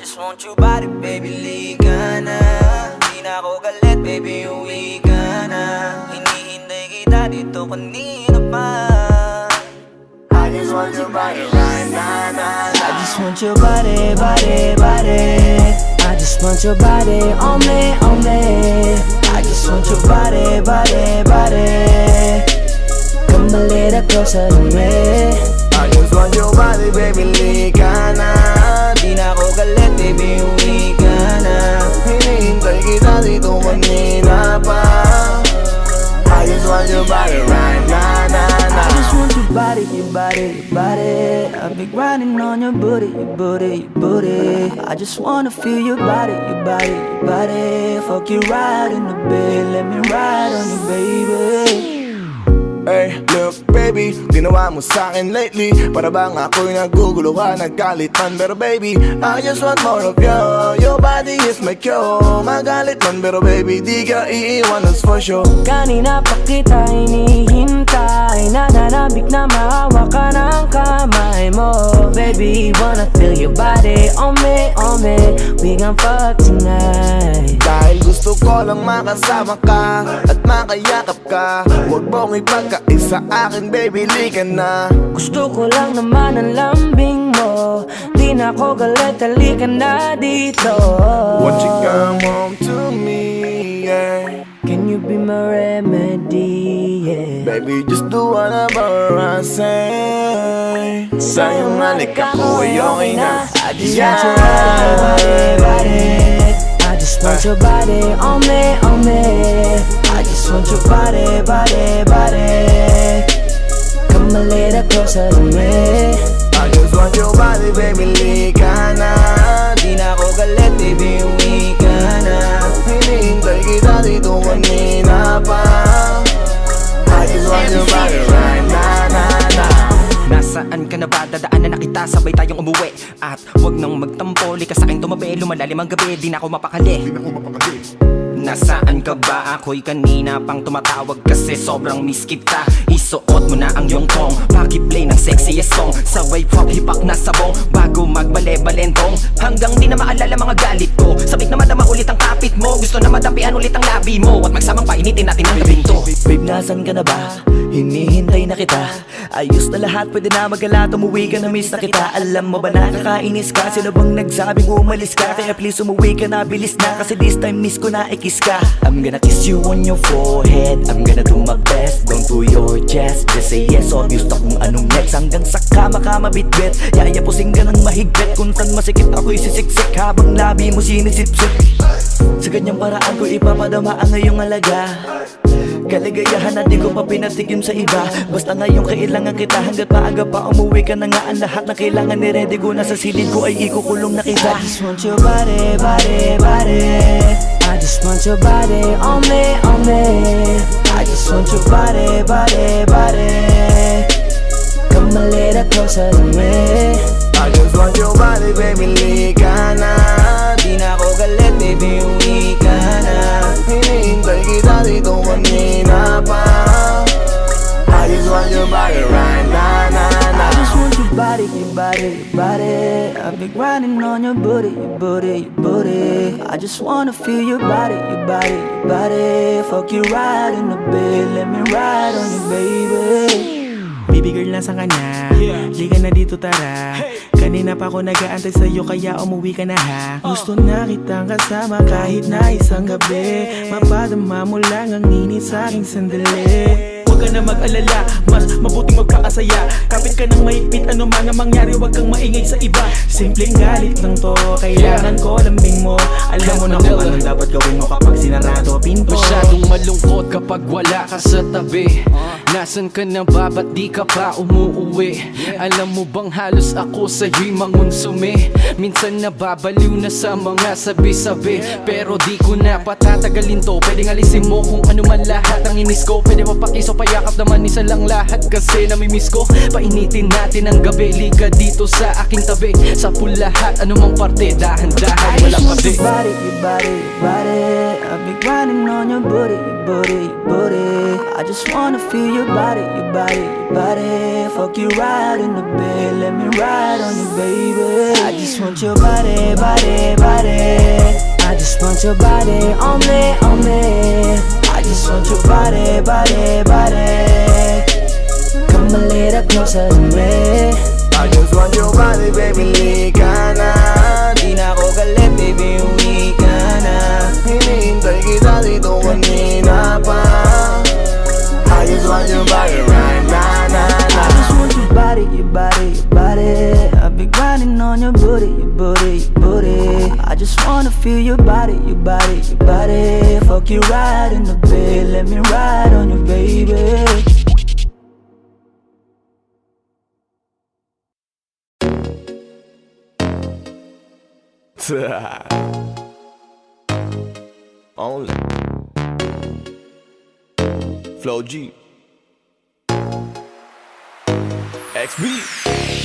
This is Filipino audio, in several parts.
just want your body, baby, liga na. Di na ako galit, baby, uwi ka na. Hinihintay kita dito kanina pa. I just want your body right now. I just want your body, body, body. I just want your body on me, on me. I just want your body, body, body. Come a little closer to me. I just want your body, baby, liga na. Di na ako galit, baby, uwi ka na. Hinihintay kita dito kanina pa. I just want your body right now, nah. I just want your body, your body, your body. I've been grinding on your booty, your booty, your booty. I just wanna feel your body, your body, your body. Fuck you right in the bed, let me ride on you, baby. Hey, look baby, ginawa mo sa'kin lately. Para bang ako'y nagugulo ka, naggalit man. Pero baby, I just want more of you. Your body is my cure. Magalit man pero baby, di ka iiwan, that's for sure. Kanina pa kita hinihintay, nananabik na maawa ka ng kamay mo. Baby, wanna feel your body on me, on me. We gon' fuck tonight. Dahil gusto ko lang makasama ka at makayakap ka. Huwag mong ipagkaisa akin, baby, liga na. Gusto ko lang naman ang lambing mo. Di na ako galit, halika na dito. Won't you come home to me, yeah. Can you be my remedy, yeah. Baby, just do whatever I say. Sa'yong halika ko ay okay na. I just want your body, body. I just want your body on me, on me. I just want your body, body, body. Come a little closer to me. I just want your body, baby, liga na. Di na ako galit, baby, uwi ka na. Hinihintay kita dito kanina pa. I just want your body right now, nah. Nasaan ka na ba? Dadaan na kita, sabay tayong umuwi. At wag nang magtampo, lika sa'kin tumabi. Lumalalim ang gabi, di na ako mapakali. Nasaan ka ba? Ako'y kanina pang tumatawag kasi sobrang miss kita. Isuot mo na ang iyong tong, pakiplay ng sexiest song. Sabay pop hipak na sabong, bago magbale-balentong. Hanggang di na maalala mga galit ko. Sabik na madama ulit ang kapit mo. Gusto na madampian ulit ang labi mo. At magsamang painitin natin ang gabing to. Babe, nasan ka na ba? Hinihintay na kita. Ayos na lahat, pwede na magala. Umuwi ka na, miss na kita. Alam mo ba nakakainis ka? Sino bang nagsabing umalis ka? Kaya please umuwi ka na, bilis na. Kasi this time miss ko na ikis ka. I'm gonna kiss you on your forehead. I'm gonna do my best, down to your chest. Just say yes, obvious na kung anong next. Hanggang sa kama ka mabitbit. Yayapusing ka ng mahigpit. Kung saan masikip ako'y sisiksik habang labi mo sinisipsip. Sa ganyang paraan ko ipapadama ang ngayong alaga. Kaligayahan na di ko pa pinatigim sa iba. Basta ngayon kailangan kita. Hanggat maaga pa umuwi ka na nga. Ang lahat na kailangan ni-ready ko na sa silid ko ay ikukulong na kita. I just want your body, body, body. I just want your body on me, on me. I just want your body, body, body. Come a little closer to me. I just want your body, baby, liga na. Di na ako galit, baby, uwi ka na. Hinihintay kita dito kanina pa. I just want your body right now, nah. I just want your body, your body, your body. I've been grinding on your booty, your booty, your booty. I just wanna feel your body, your body, your body. Fuck you right in the bed, let me ride on you, baby. Baby girl, nasan ka na? Liga na dito, tara. Kanina pa ako nag-aantay sa'yo kaya umuwi ka na ha. Gusto na kitang kasama kahit na isang gabi. Mapadama mo lang ang init sa'king sandali. Huwag ka na mag-alala, mas mabuting magpakasaya. Kapit ka ng mahigpit, ano man ang mangyari, huwag kang maingay sa iba. Simpleng galit lang to, kailangan ko lambing mo. Alam mo na kung anong dapat gawin mo kapag sinarado pinto. Masyadong malungkot kapag wala ka sa tabi. Nasaan ka na ba? Ba't di ka pa umuuwi? Alam mo bang halos ako sa'yo'y mangunsumi? Minsan nababaliw na sa mga sabi-sabi. Pero di ko na patatagalin to. Pwedeng alisin mo kung ano man lahat ang inis ko. Pwede mapakiso pa payakap naman isa lang lahat kasi namimiss ko. Painitin natin ang gabi, liga dito sa aking tabi. Sa pool lahat, anumang parte, dahan-dahan, walang pati. Your body, your body, your body. I've been grinding on your booty, your booty, your booty. I just wanna feel your body, your body, your body. Fuck you right in the bed, let me ride on you, baby. I just want your body, body, body. I just want your body on me, on me. I just want your body, body, body. Come a little closer to me. I just want your body, baby, lika na. Di na ako galit, baby, uwi ka na. Hinihintay kita dito kanina pa. I just want your body right now, na, na. I just want your body, your body, your body. I've been grinding on your booty, your booty, your booty. I just wanna feel your body, your body, your body. Fuck you right in the bed, let me ride on you, baby. Only Flow G XB.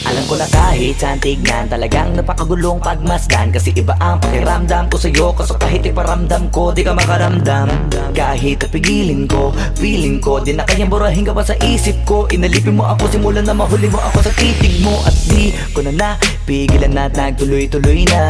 Alam ko na kahit saan tignan, talagang napakagulong pagmasdan. Kasi iba ang pakiramdam ko sa'yo, kaso kahit iparamdam ko, di ka makaramdam. Kahit napigilin ko, feeling ko, di na kayang burahin ka pa sa isip ko. Inalipin mo ako, simulan na mahuli mo ako sa titig mo. At di ko na napigilan na nagtuloy-tuloy na.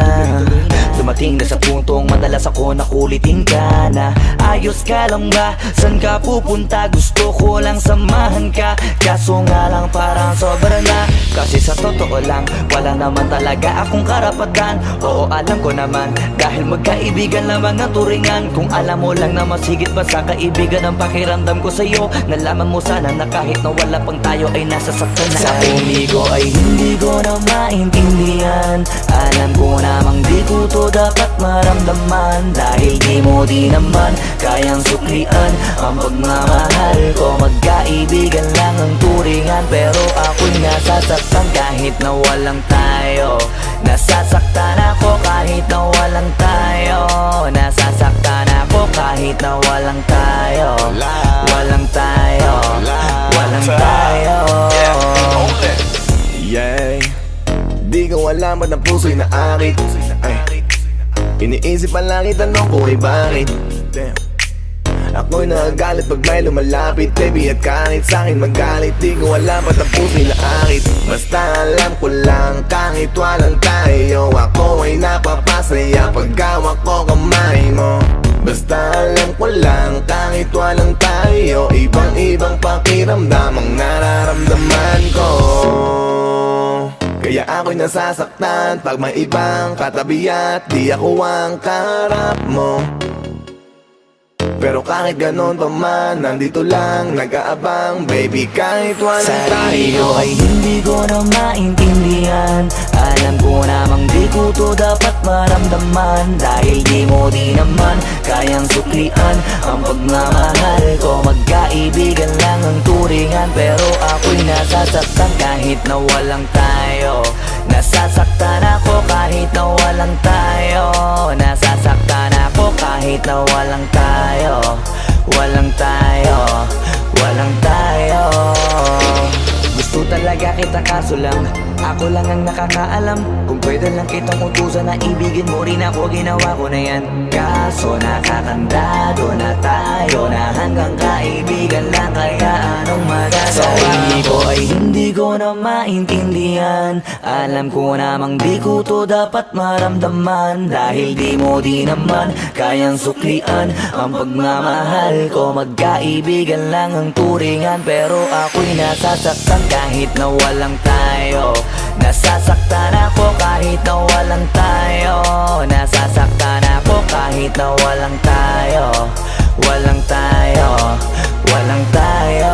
Dumating na sa puntong madalas ako nakulitin ka na. Ayos ka lang ba? San ka pupunta? Gusto ko lang samahan ka. Kaso nga lang parang sobra na. Kasi sa totoo lang, wala naman talaga akong karapatan. Oo, alam ko naman, dahil magkaibigan lamang ang turingan. Kung alam mo lang na masigit pa sa kaibigan ang pakiramdam ko sa'yo, nalaman mo sana na kahit na wala pang tayo ay nasasaktan na. Sa umigo ay hindi ko na maintindihan. Alam ko namang di ko to dapat maramdaman. Dahil di mo di naman kayang suklian ang pagmamahal ko. Magkaibigan lang ang turingan, pero ako'y nasasaktan kahit na walang tayo. Nasasaktan ako kahit na walang tayo. Nasasaktan ako kahit na walang tayo. Walang tayo. Walang tayo. Yeah. Di ko alam ba't ang puso'y naakit. Iniisip ang langit, tanong ko ay bakit. Damn. Ako'y nagagalit pag may lumalapit, baby, at kahit sa'kin magalit. Di ko alam ba't ang puso'y naakit. Basta alam ko lang kahit walang tayo, ako ay napapasaya pag hawak ko kamay mo. Basta alam ko lang kahit walang tayo, ibang-ibang pakiramdam ang nararamdaman ko. Kaya ako'y nasasaktan pag may ibang katabi at di ako ang kaharap mo. Pero kahit ganon pa man, nandito lang nag-aabang, baby, kahit walang tayo. Ay hindi ko na maintindihan. Alam ko namang di ko to dapat maramdaman. Dahil di mo di naman kayang suklian ang pagmamahal ko. Magkaibigan lang ang turingan, pero ako'y nasasaktan kahit na walang tayo. Nasasaktan ako kahit na walang tayo. Nasasaktan ako kahit na walang tayo. Walang tayo. Walang tayo. Gusto talaga kita kaso lang ako lang ang nakakaalam. Kung pwede lang kitang utusan na ibigin mo rin ako, ginawa ko na yan. Kaso nakakandado na tayo na hanggang kaibigan lang, kaya anong magagawa? Sa ko ay hindi ko na maintindihan. Alam ko namang di ko to dapat maramdaman. Dahil di mo di naman kayang suklian ang pagmamahal ko. Magkaibigan lang ang turingan, pero ako'y nasasaktan kahit na walang tayo. Nasasaktan ako kahit na walang tayo. Nasasaktan ako kahit na walang tayo. Walang tayo. Walang tayo.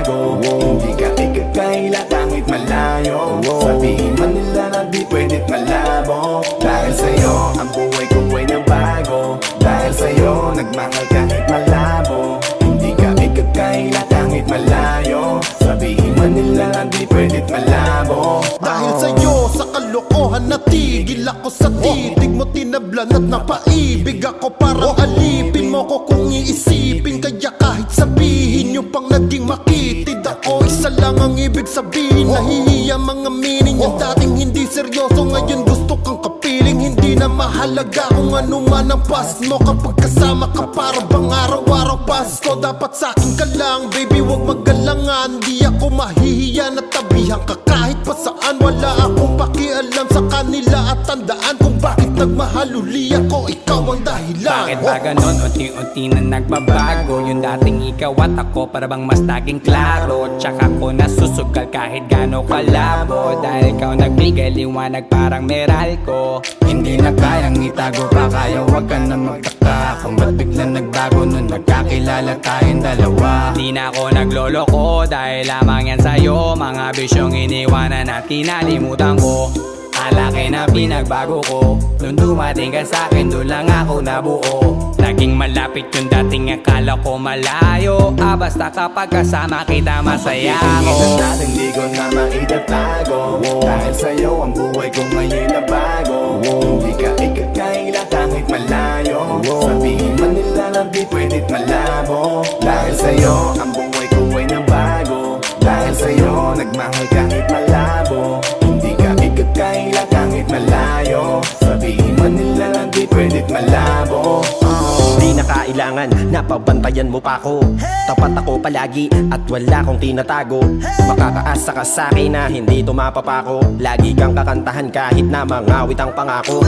bago. Hindi ka ikakaila kahit malayo. Sabihin man nila na di pwed't malabo. Dahil sa'yo ang buhay ko ay nabago. Dahil sa'yo nagmahal kahit malabo. Hindi ka ikakaila kahit malayo. Sabihin man nila na di pwed't malabo. Dahil sa'yo sa kalokohan natigil ako sa titig mo, tinablan at napaibig ako. Parang alipin mo ko kung iisipin. Kaya kahit sabihin yung pang naging makitid ako, isa lang ang ibig sabihin. Nahihiya mga meaning. Yung dating hindi seryoso ngayon gusto kang kapiling. Hindi na mahalaga kung ano man ang past mo. Kapag kasama ka para bang araw-araw Pasko. Dapat sa'kin ka lang baby, wag magalangan. Di ako mahihiya na tabihan ka kahit pa saan. Wala akong pakialam sa kanila at tandaan kung bakit nagmahal uli ako. Ikaw ang dahilan. Bakit ba ganon? Unti-unti na nagbabago. Yung dating ikaw at ako para bang mas naging klaro. Tsaka ko nasusugal kahit gano kalabo. Dahil ikaw nagbigay liwanag parang Meralco. Hindi na kayang itago pa, kaya wag ka na magtaka kung ba't biglang nagbago nung nagkakilala tayong dalawa. Di na ako nagloloko dahil lamang yan sa'yo. Mga bisyong iniwanan at kinalimutan ko. Alaki na pinagbago ko. Nung dumating ka sa'kin, doon lang ako nabuo. Naging malapit yung dating akala ko malayo. Basta kapag kasama kita masaya ako. Tingin natin di ko na maitatago. Dahil sa'yo ang buhay ko ngayon na bago. Hindi ka ikakaila kahit malayo. Sabihin man nila na di pwed't malabo. Dahil sa'yo ang buhay ko ay nabago. Dahil sa'yo nagmahal kahit malabo. Hindi ka ikakaila kahit malayo. Sabihin man nila na di pwed't malabo. Di na kailangan, napabantayan mo pa ako. Tapat ako palagi at wala kong tinatago. Makakaasa ka sa'kin na hindi tumapapako. Lagi kang kakantahan kahit na mangawit ang pangako.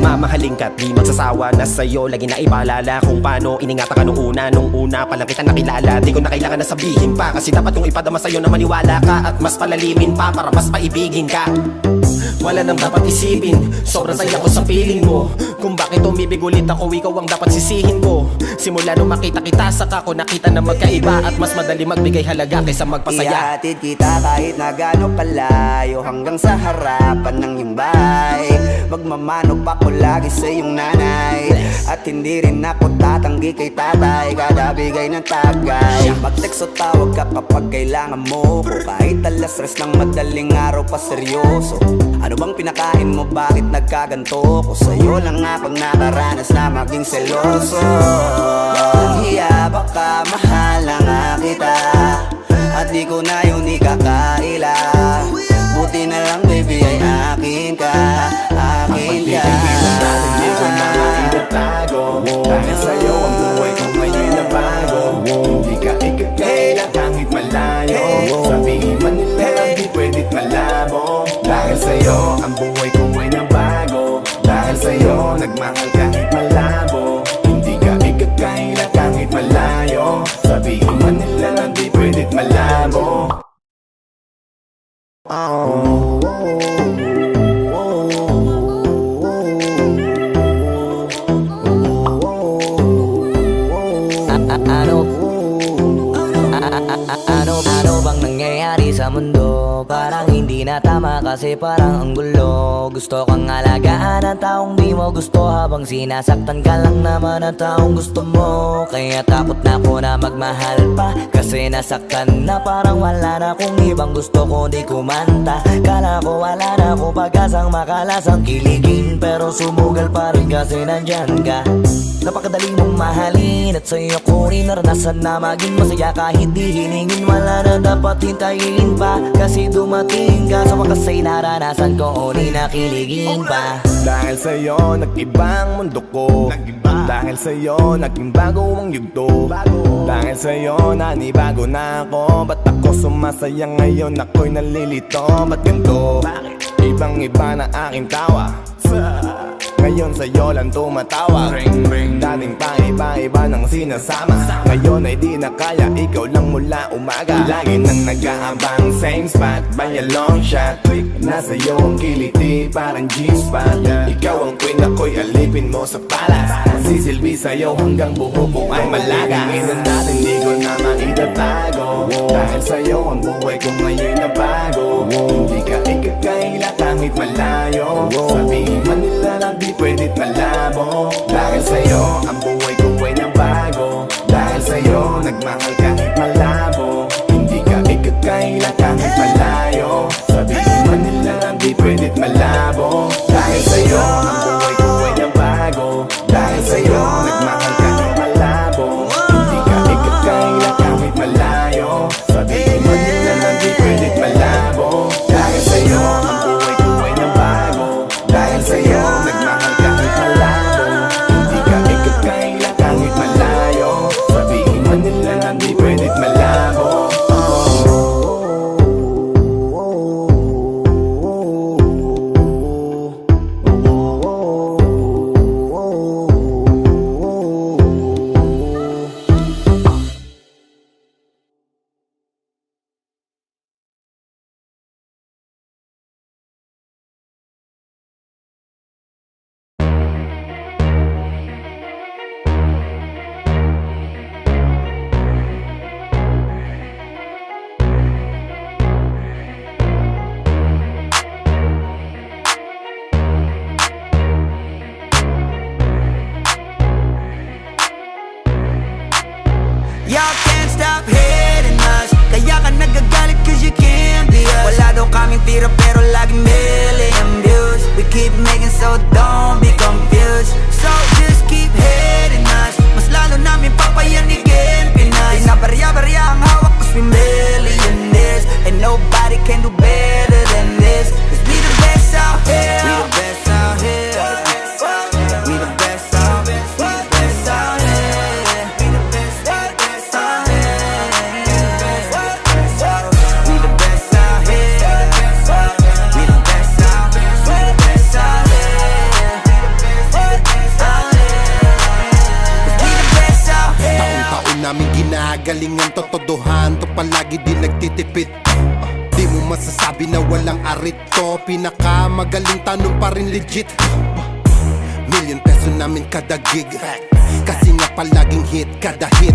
Mamahalin ka't di magsasawa na sa'yo lagi na ipaalala kung paano iningatan ka nung una pa lang kita nakilala. Di ko na kailangan na sabihin pa, kasi dapat kong ipadama sa'yo na maniwala ka at mas palalimin pa para mas paibigin ka. Wala nang dapat isipin, sobrang saya ko sa feeling mo. Kung bakit umibig ulit ako, ikaw ang dapat sisihin ko. Simula nung makita kita, saka ko nakita na magkaiba. At mas madali magbigay halaga kaysa magpasaya. Ihatid kita kahit na gano'ng palayo, hanggang sa harapan ng iyong bahay. Magmamano pa ko lagi sa iyong nanay. At hindi rin ako tatanggi kay tatay, kada bigay ng tagay. Mag-text o tawag ka kapag kailangan mo ko. Kahit alas 3 ng madaling araw pa seryoso. Ano bang pinakain mo, bakit nagkaganto ko? Sa'yo lang ako nakaranas na maging seloso. Hiya baka mahal na nga kita, at di ko na yun ikakaila. Buti na lang baby ay akin ka, akin ka. Hindi ko na maitatago. Dahil sa'yo ang buhay ko ngayon na bago. Hindi ka ikakaila kahit malayo. Sabihin man nila na di pwed't malabo. Dahil sa'yo ang buhay ko ay nabago. Dahil sa'yo nagmahal kahit malabo. Hindi ka ikakaila kahit malayo. Sabihin man nila na di pwed't malabo. Ano bang nangyayari sa mundo? Parang hindi na tama kasi parang ang gulo. Gusto kang alagaan ang taong di mo gusto, habang sinasaktan ka lang naman ang taong gusto mo. Kaya takot na ako na magmahal pa, kasi nasaktan na parang wala na akong ibang gusto kundi kumanta. Kala ko wala na ako pag-asang makalasang kiligin, pero sumugal pa rin kasi nandyan ka. Napakadali mong mahalin at sa'yo ko rin naranasan na maging masaya kahit di hilingin. Wala na dapat hintayin pa, kasi dumating ka. Sa wakas ay naranasan ko o di nakiligin pa. Dahil sa'yo nag-ibang mundo ko. Dahil sa'yo naging bago ang yugto. Dahil sa'yo nanibago na ako. Ba't ako sumasaya ngayon, ako'y nalilito? Ba't ganito? Ibang iba na aking tawa. Ngayon sa'yo lang tumatawag. Dating paiba-iba ng sinasama, ngayon ay di na kaya, ikaw lang mula umaga. Lagi nang nag-aabang, same spot by a long shot. Nasa iyo ang kiliti, parang G-spot. Ikaw ang queen, ako'y alipin mo sa palas. Magsisilbi sa'yo hanggang buho ko ay malaga. Tingnan natin, di ko na maitatago. Dahil sa'yo ang buhay ko ngayon na bago. Hindi ka ikakaila kahit malayo. Sabihin man nila na di pwedit malabo. Dahil sa'yo ang buhay ko ay na bago. Dahil sa'yo nagmahal kahit malabo. Hindi ka ikakaila kahit malayo. Sabihin man nila na di pwedit malabo. Dahil sa'yo ang buhay ko ay na bago. Dahil sa'yo nagmahal kahit malabo. Hindi ka ikakaila kahit malayo. Sabihin man nila na di pwedit malabo. Dahil sa'yo ang buhay ko ay na bago. Dahil sa'yo nagmahal kahit malabo. Hindi ka ikakaila kahit malayo. Sabihin man nila na di pwedit malabo. Y'all can't stop hating us. Kaya ka nagagalit cause you can't be us. Wala daw kaming tira pero laging million views. We keep making so don't be confused. So just keep hating us. Mas lalo namin papayanigin Pinas. Di na barya-barya ang hawak cause we millionaires. And nobody can do better than this. Cause we the best out here. We the best out here. We the best out here. We the best out here. Namin ginagaling ang totodohan to, palagi di nagtitipid. Di mo masasabi na walang arit to, pinakamagaling tanong pa rin legit. Million peso namin kada gig, kasi nga palaging hit kada hit.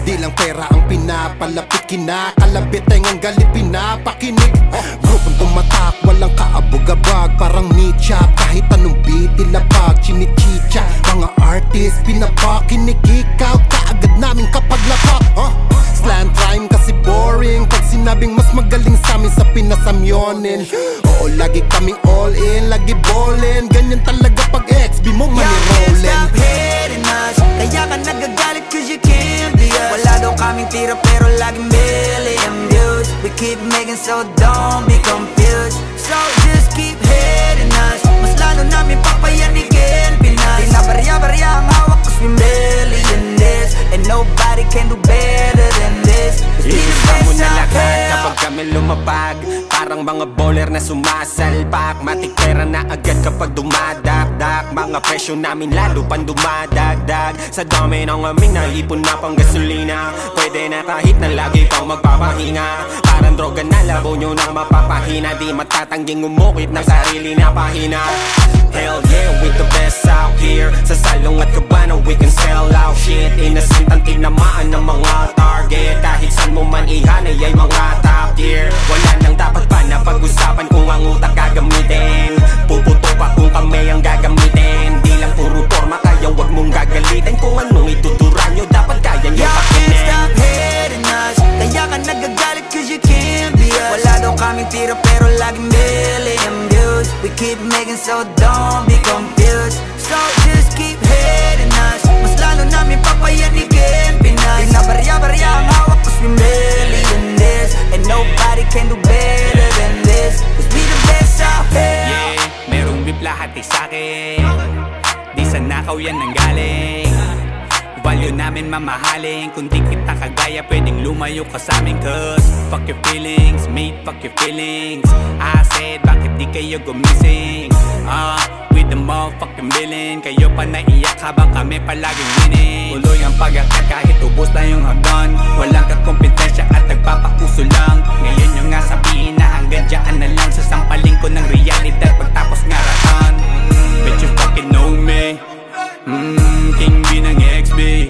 Di lang pera ang pinapalapit, kinakalabit ay ngang galit pinapakinig. Grupong tumatak, walang kaabog-abag, parang mecha, kahit anong beat ilapag, chinichicha. Mga artist pinapakinig, ikaw kaagad namin kapag lapak. Slant rhyme kasi boring, pag sinabing mas magaling sa amin sa pinasamyonin. Oo, lagi kaming all in, lagi ballin', ganyan talaga pag XB mo manirolin. Y'all can't stop hating us. Kaya ka nagagalit cause you can't be us. Wala daw kaming tira pero laging million views. We keep making so don't be confused. So just keep hating us. Mas lalo namin papayanigin Pinas. Di na barya-barya ang hawak cause we millionaires. And nobody can do better than this. Iisa mo na lahat kapag kami lumapag, parang mga bowler na sumasalpak. Matik pera na agad kapag dumadakdak. Mga presyo namin lalo pang dumadagdag. Sa dami ng aming naipon na pang gasolina, pwede na kahit na lagi pang magpapahinga. Parang droga na labo nyo nang mapapahina. Di matatangging umukit ng sarili na pahina. Hell yeah, with the best out here. Sa salong at kabana we can sell out shit. Innocent ang tinamaan ng mga target. Kahit saan mo man ihanay ay mga top tier. Wala nang dapat pa na pag-usapan kung ang utak gagamitin. Puputo pa kung kami ang gagamitin. Di lang puro forma kaya wag mong gagalitin. Kung anong itutura nyo dapat kaya nyo Y'all pakinin. can't stop hating us. Kaya ka nagagalit cause you can't be us. Wala daw kaming tira pero laging million views. We keep making so don't be confused. So just keep hating us. Mas lalo namin papayanigin Pinas. Di na barya-barya ang hawak cause we millionaires. And nobody can do better than this. Cause we the best out here. Yeah, merong bibla hati sa'kin. Di sa nakaw yan nanggaling. value namin mamahalin. Kung di kita kagaya, pwedeng lumayo ka sa amin. Cause fuck your feelings, mate, fuck your feelings. I said, bakit di kayo gumising? With the motherfucking billing. Kayo pa naiyak habang kami palaging winning. Tuloy ang pag-akat kahit ubos na yung hagdan. Walang kakompetensya at nagpapakuso lang. Ngayon yung nga sabihin na hanggang dyan na lang. Sasampaling ko ng realidad pagtapos ngaratan. Bet you fucking know me. King B ng XB.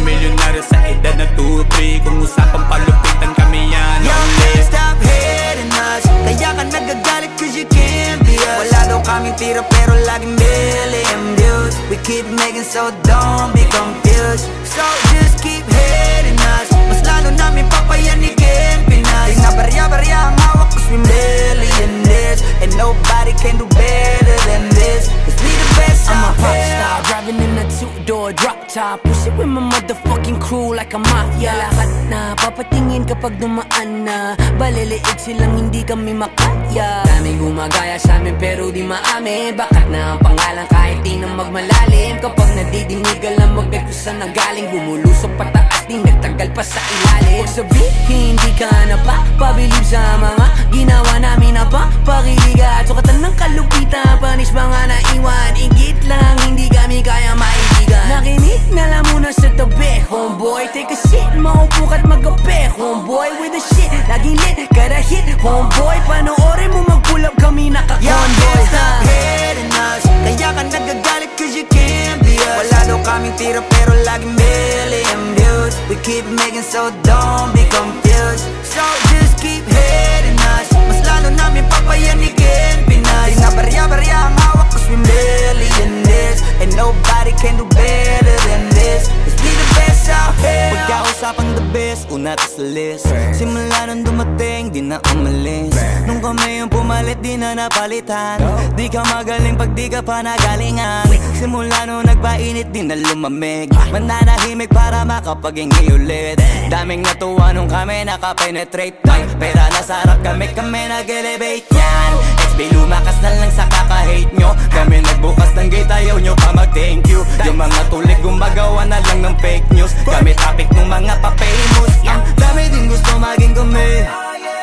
Milyonaryo sa edad na 2-3. Kung usapang palupitan kami yan. Yo, can't stop hating us. Kaya ka nagagalit cause you can't be us. Wala daw kaming tira pero laging million views. We keep making so don't be confused. So just keep hating us. Mas lalo namin papayanigin Pinas. Di na barya-barya ang hawak cause we millionaires. And nobody can do better than this. Cause we the best I'm a out pop here. star, driving in a two-door drop top. Push it with my motherfucking crew like a mafia. Lahat na papatingin kapag dumaan na. Baliliig silang hindi kami makaya. Daming gumagaya sa amin pero di maamin. Bakat na ang pangalan kahit di na magmalalim. Kapag nadidinig alam magkat kung saan nagaling. Bumulusok pataas di nagtagal pa sa ilalim. Huwag sabihin di ka na pa pabilib sa mga ginawa namin na pa pakiliga. Sukatan ng kalupitan, panis mga naiwan. Igit lang hindi kami kaya maibigan. Nakinig na lang muna sa tabi, homeboy. Take a shit, maupo ka't magabi, homeboy. With the shit, laging lit, kada hit, homeboy. Panoorin mo mag-pull up kami naka-convoy. Yo, can't stop hating us. Kaya ka nagagalit cause you can't be us. Wala daw kaming tira pero laging million views. We keep making so don't be confused. So just keep hating us. Mas lalo namin papayanigin Pinas. Di na barya-barya ang hawak cause we millionaires. And nobody can do better than this. Cause we the best out here. Pagkausapang the best, una to sa list. Simula nung dumating, di na umalis. Nung kami yung pumalit, di na napalitan. Di ka magaling pag di ka pa nagalingan. Simula nung nagpainit, di na lumamig. Mananahimik para makapag-ingi ulit. Daming natuwa nung kami nakapenetrate. May pera na sarap kami nag-elevate yan. XB lumakas na lang sa kaka-hate nyo. Kami nagbukas ng gate, ayaw nyo pa mag-thank you. Yung mga tulig gumagawa na lang ng fake news. Kami topic ng mga pa-famous. Ang dami din gusto maging kami.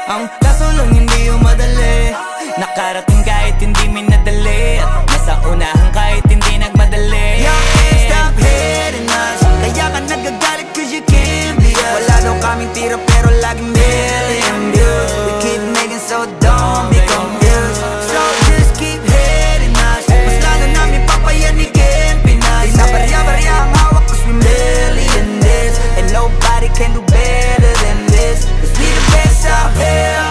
Ang kaso lang hindi yung madali. Nakarating kahit hindi minadali. At nasa unahan kahit hindi nagmadali. Yo, can't stop hating us. Kaya ka nagagalit cause you can't be us. Wala daw kaming tira pero laging million views. We keep making so don't be confused. So just keep hating us. Mas lalo namin papayanigin Pinas. Di na barya-barya ang hawak cause we millionaires. And nobody can do better than this. Cause we the best out here.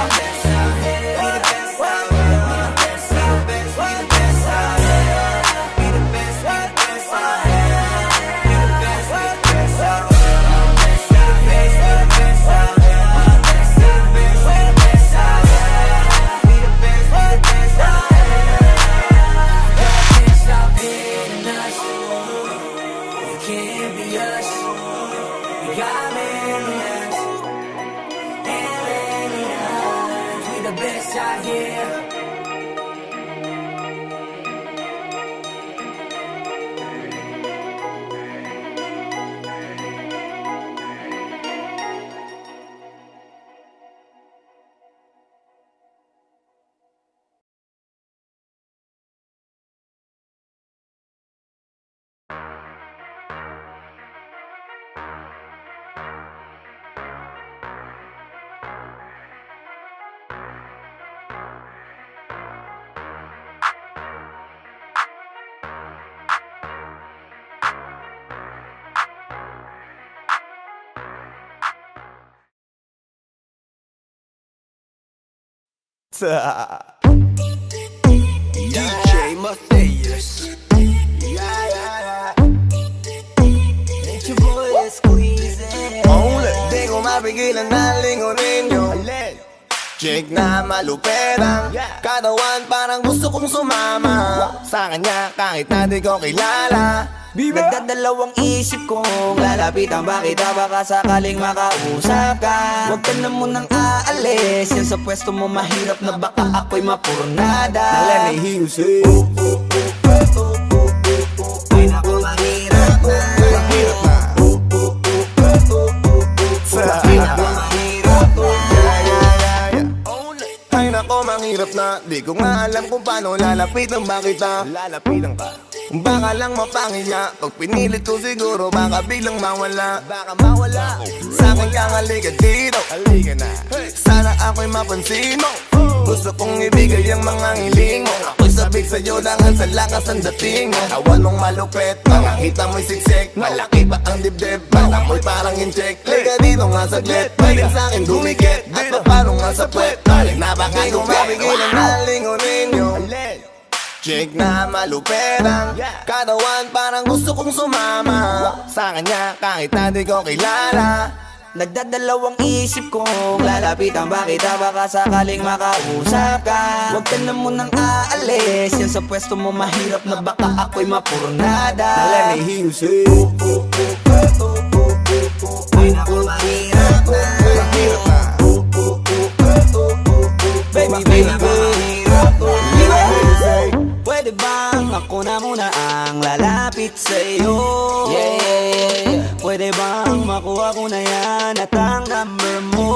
DJ Matthias. Ain't your boy squeezing. Di ko mapigilan na lingunin yung chick na malupetang katawan, parang gusto kong sumama sa kanya kahit na di ko kilala. Nagdadalawang isip kong lalapitan ba kita, baka sakaling makausap ka. Huwag ka na munang aalis, yan sa pwesto mo mahirap na baka ako'y mapurnada. Now let me hear you say Ay naku mahirap na. ako manghirap na. Di ko nga alam kung paano lalapitan ba kita. Lalapitan ka, baka lang mapangiya. Pag pinilit ko siguro baka biglang mawala. Baka mawala. Sa'kin kang halika dito. Halika na. Sana ako'y mapansin mo. Gusto kong ibigay ang mga hiling mo. Ako'y sabik sa'yo langan sa lakas ang dating mo. Awan mong malupet, makakita mo'y siksik. Malaki pa ang dibdib, bala mo'y parang incheck. Liga dito nga saglit, pwedeng sa'kin dumikit. At paano nga sa puwet, balik na baka tumabigil ang nalingunin nyo. Chick na malupet ang katawan, parang gusto kong sumama sa kanya kahit na di ko kilala. Nagdadalawang isip kong lalapitan ba kita, baka sakaling makausap ka. Huwag ka na munang aalis, yan sa pwesto mo mahirap na baka ako'y mapurnada. Let me hear you say ay naku mahirap na. mahirap na. Baby, baby, mahirap na. Pwede bang ako na muna ang lalapit sa'yo? Yeah. Pwede bang makuha ko na yan at ang number mo?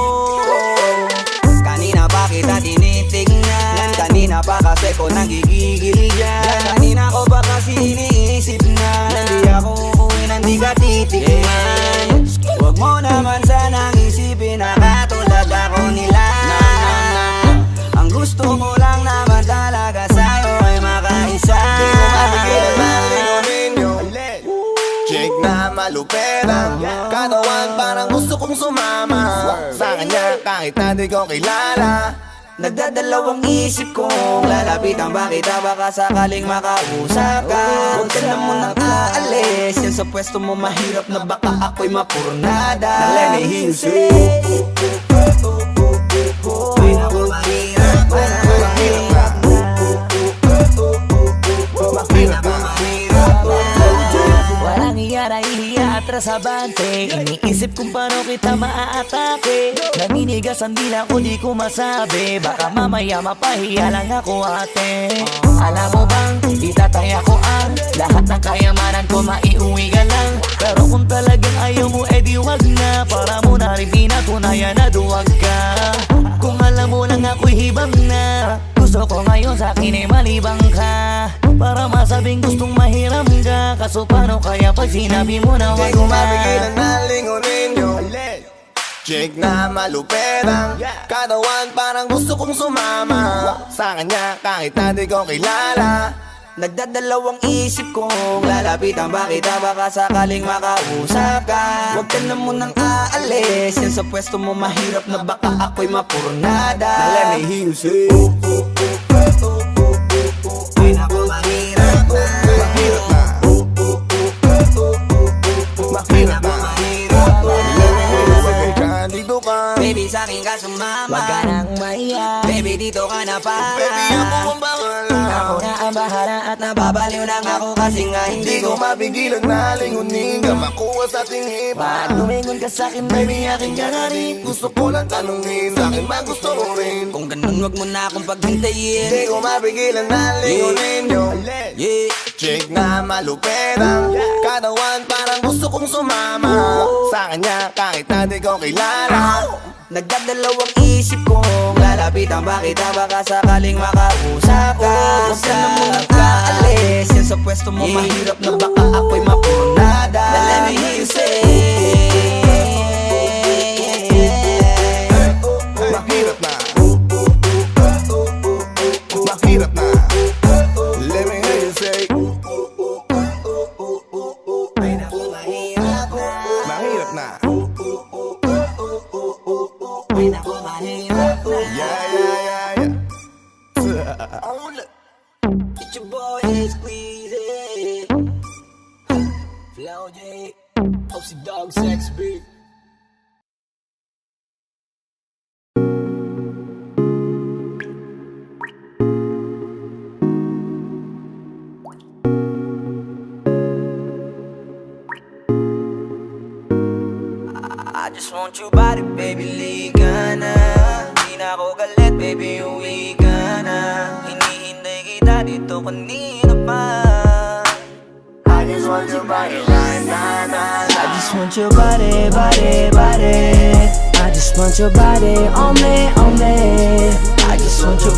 Kanina pa kita tinitignan, kanina pa kasi ko nagigigil dyan. Kanina ko pa kasi iniisip na hindi ako uuwi nang di ka titignan. Huwag mo naman sanang isipin na katulad ako nila. Ang gusto mo lang naman talaga sa'yo ay makaisa. Di ko mapigil ang malingunin nyo. Chick na malupet ang katawan, parang gusto kong sumama sa kanya kahit na di ko kilala. Nagdadalawang isip kong lalapitan ba kita, baka sakaling makausap ka. Huwag ka na munang aalis, yan sa pwesto mo mahirap na baka ako'y mapurnada. Let me hear you say ay naku mahirap na. mahirap na. Mahirap na. Walang iya na ihiya atras sa bante. Iniisip kung paano kita maaatake. Naninigas ang dila ko di ko masabi. Baka mamaya mapahiya lang ako ate. Alam mo bang itataya ko ang lahat ng kayamanan ko, maiuwi ka lang. Pero kung talagang ayaw mo edi wag na, para mo na rin pinatunayan na duwag ka. Kung alam mo lang ako'y hibang na, gusto ko ngayon sa akin ay malibang ka. Para masabing gustong mahiram ka, kaso paano kaya pag sinabi mo na Di wag ko na? mapigil ang nalingunin nyo. Chick na malupet ang katawan, parang gusto kong sumama sa kanya kahit na di ko kilala. Nagdadalawang isip kong lalapitan ba kita, baka sakaling makausap ka. Huwag ka na munang aalis, yan sa pwesto mo mahirap na baka ako'y mapurnada. Let me hear you say ay naku mahirap na. mahirap na. Mahirap na. Dito ka, Baby sa'kin ka sumama, Wag ka nang maiya, baby dito ka na para. baby ako ang bahala. ako na ang bahala at Nababaliw lang ako kasi nga Hindi hindi ko ko mapigil ang nalingunin ka makuha sa tingin. Ba't lumingon ka sa'kin baby aking ganarin? Gusto ko lang tanungin, sa'kin ba gusto mo rin? Kung ganun wag mo na akong paghintayin. Hindi ko mapigil ang nalingunin nyo. Yeah. Chick na malupet ang katawan, parang gusto kong sumama sa kanya kahit na di ko kilala. Nagdadalawang isip kong lalapitan ba kita, baka sakaling makausap ka. Huwag ka na munang aalis, yan sa pwesto mo mahirap na baka ako'y mapurnada. Let me hear you say Mahirap na. Mahirap na. Let me hear you say ay naku mahirap na. mahirap na. Ay naku mahirap na. Yeah. It's your boy Squeezy, Flow J, Opsy Dog Sex Beat. I just want your body, baby, liga na. Di na ako galit, baby, uwi ka na. Hinihintay kita dito kanina pa. I just want your body right now. I just want your body, body, body. I just want your body on me, on me. I just want your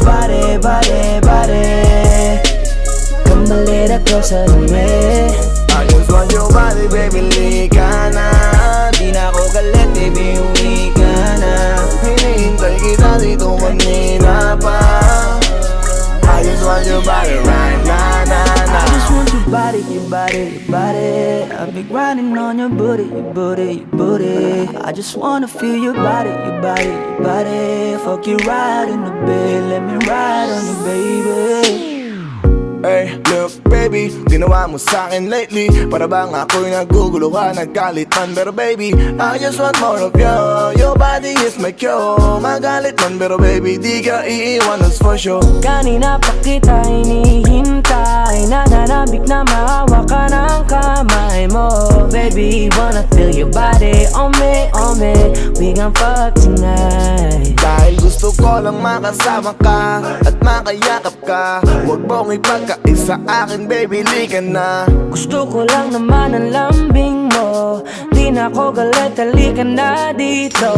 be grinding on your booty, your booty, your booty. I just wanna feel your body, your body, your body. Fuck you right in the bed, let me ride on you, baby. Hey, look baby, ginawa mo sa'kin lately para bang ako'y naguguluhan, naggalit man. Pero baby, I just want more of you. Your body is my cure. Magalit man pero baby, di ka iiwan, that's for sure. Kanina pa kita hinihintay, nananabik na maawa ka ng kamay mo. Baby, wanna feel your body on me, on me. We gon' fuck tonight. Dahil gusto ko lang makasama ka at makayakap ka. Huwag mong ipagkaisa akin baby, lika na. Gusto ko lang naman ang lambing mo. Di na ako galit, halika na dito.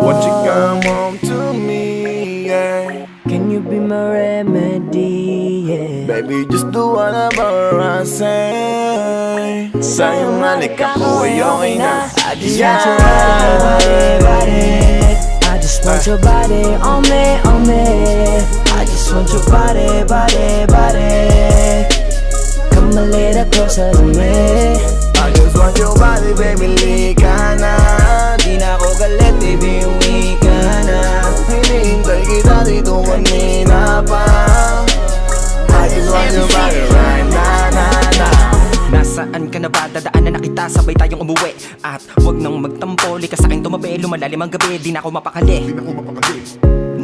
Won't you come home to me, yeah. Can you be my remedy, yeah. Baby, just do whatever I say. Sayang halika ko ay okay na. I just want your body, body. I just want your body on me, on me. I just want your body, body, body. Come a little closer to me. I just want your body, baby, lika na. Di na ako galit, baby, uwi ka na. Hinihintay kita dito kanina pa. I just want your body right na, na, na. Nasaan ka na ba? Dadaanan na kita, sabay tayong umuwi. At wag nang magtampo, lika sa'kin tumabi. Lumalalim ang gabi, di na ako mapakali.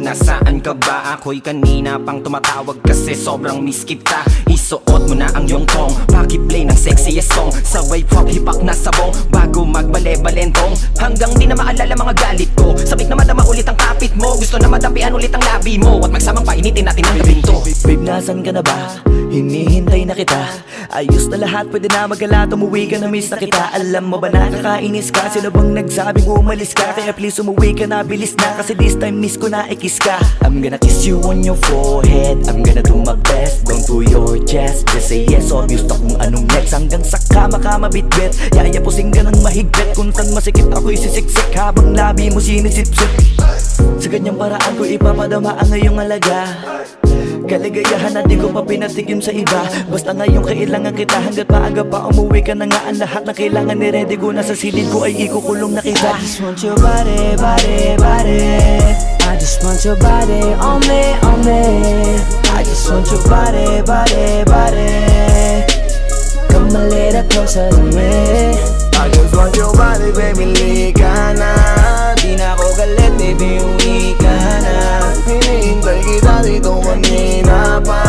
Nasaan ka ba? Ako'y kanina pang tumatawag kasi sobrang miss kita. Isuot mo na ang iyong tong, pakiplay ng sexiest song. Sabay pop hipak na sabong, bago magbale-balentong. Hanggang di na maalala mga galit ko. Sabik na madama ulit ang kapit mo. Gusto na madapian ulit ang labi mo. At magsamang painitin natin ang gabing to. Babe, nasan ka na ba? Hinihintay na kita. Ayos na lahat, pwede na magala. Umuwi ka na, miss na kita. Alam mo ba nakakainis ka? Sino bang nagsabing umalis ka? Kaya please umuwi ka na, bilis na. Kasi this time miss ko na ikis ka. I'm gonna kiss you on your forehead. I'm gonna do my best, down to your chest. Just say yes, obvious na kung anong next. Hanggang sa kama ka mabitbit, yayapusing ka ng mahigpit. Kung saan masikip ako'y sisiksik, habang labi mo sinisipsip. Sa ganyang paraan ko ipapadama ang ngayong alaga. Kaligayahan na di ko pa pinatikim sa iba. Basta ngayon kailangan kita, hanggat maaga pa umuwi ka na nga. Ang lahat na kailangan ni-ready ko, nasa silid ko ay ikukulong na kita. I just want your body, body, body. I just want your body on me, on me. I just want your body, body, body. Come a little closer to me. I just want your body, baby, lika na. Di na ako galit, baby, uwi ka na. Hinihintay kita dito kanina pa.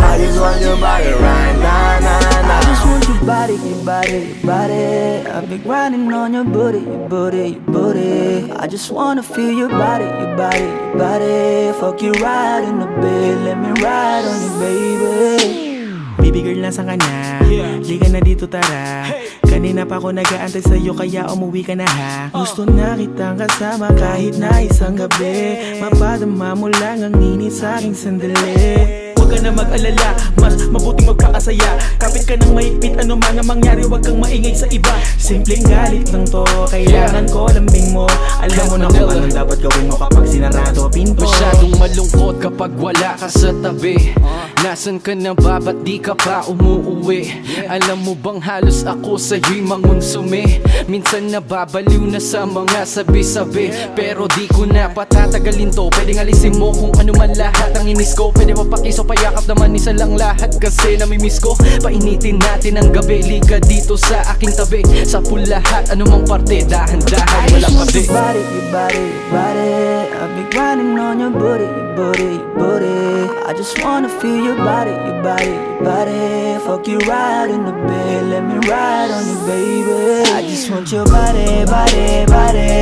I just want your body right na, na, na. I just want your body, your body, your body. I've been grinding on your booty, your booty, your booty. I just wanna feel your body, your body, your body. Fuck you right in the bed, let me ride on you, baby. Baby girl, nasa ka na? Liga na dito, tara. Kanina pa ako nag-aantay sa'yo, kaya umuwi ka na ha. Gusto na kitang kasama kahit na isang gabi. Mapadama mo lang ang init sa'king sandali. Huwag ka na mag-alala, mas mabuting magpakasaya. Kapit ka ng mahigpit, ano man ang mangyari, huwag kang maingay sa iba. Simpleng galit lang to, kailangan ko lambing mo. Alam mo na kung anong dapat gawin mo kapag sinarado pinto. Masyadong malungkot kapag wala ka sa tabi. Nasaan ka na ba? Ba't di ka pa umuuwi? Alam mo bang halos ako sa'yo'y mangunsumi? Minsan nababaliw na sa mga sabi-sabi, pero di ko na patatagalin to. Pwedeng alisin mo kung ano man lahat ang inis ko. Pwede mapakiso, payakap naman isa lang lahat kasi namimiss ko. Painitin natin ang gabi, liga dito sa aking tabi. Sa pool lahat, anumang parte, dahan-dahan, walang pati. Your body, your body, your body. I've been grinding on your booty, your booty, your booty. I just wanna feel your body, your body, your body. Fuck you right in the bed, let me ride on you, baby. I just want your body, body, body.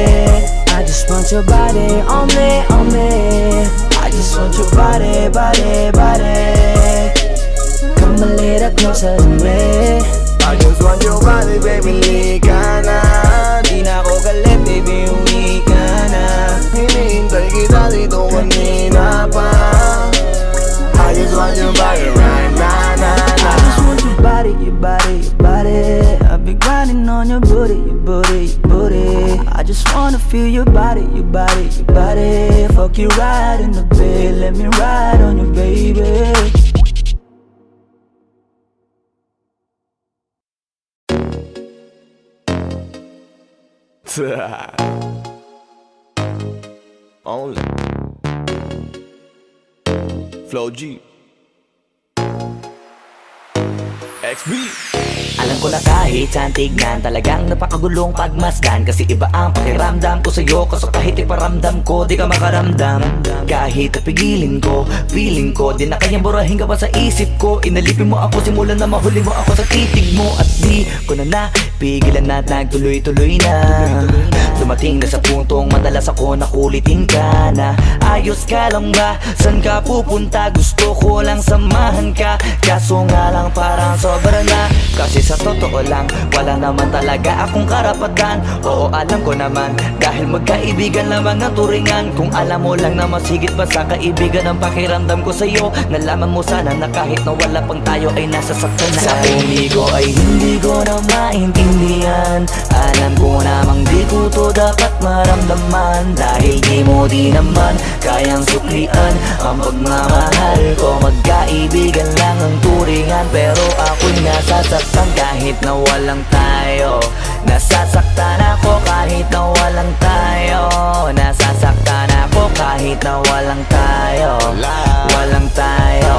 I just want your body on me, on me. I just want your body, body, body. Come a little closer to me. I just want your body, baby, lika na. Di na ako galit, baby, uwi ka na. Hinihintay kita dito kanina pa. I just want your body right na, na, na. I just want your body, your body, your body. I've been grinding on your booty, your booty, your booty. I just wanna feel your body, your body, your body. Fuck you right in the bed, let me ride on you, baby. Only Flow G XB. Alam ko na kahit saan tignan, talagang napakagulong pagmasdan. Kasi iba ang pakiramdam ko sa'yo, kaso kahit iparamdam ko, di ka makaramdam. Kahit napigilin ko, feeling ko, di na kayang burahin ka pa sa isip ko. Inalipin mo ako, simulan na mahuli mo ako sa titig mo. At di ko na napigilan na nagtuloy-tuloy na. Dumating na sa puntong madalas ako nakulitin ka na. Ayos ka lang ba? San ka pupunta? Gusto ko lang samahan ka, kaso nga lang parang sobra na. Kasi sa totoo lang, wala naman talaga akong karapatan. Oo, alam ko naman, dahil magkaibigan lamang ang turingan. Kung alam mo lang na mas higit pa sa kaibigan ang pakiramdam ko sa'yo, nalaman mo sana na kahit na wala pang tayo ay nasasaktan na. Sa umigo ay hindi ko na maintindihan. Alam ko namang di ko to dapat maramdaman, dahil di mo di naman kayang suklian ang pagmamahal ko. Magkaibigan lang ang turingan, pero ako'y nasasaktan kahit na walang tayo. Nasasaktan ako kahit na walang tayo. Nasasaktan ako kahit na walang tayo. Walang tayo.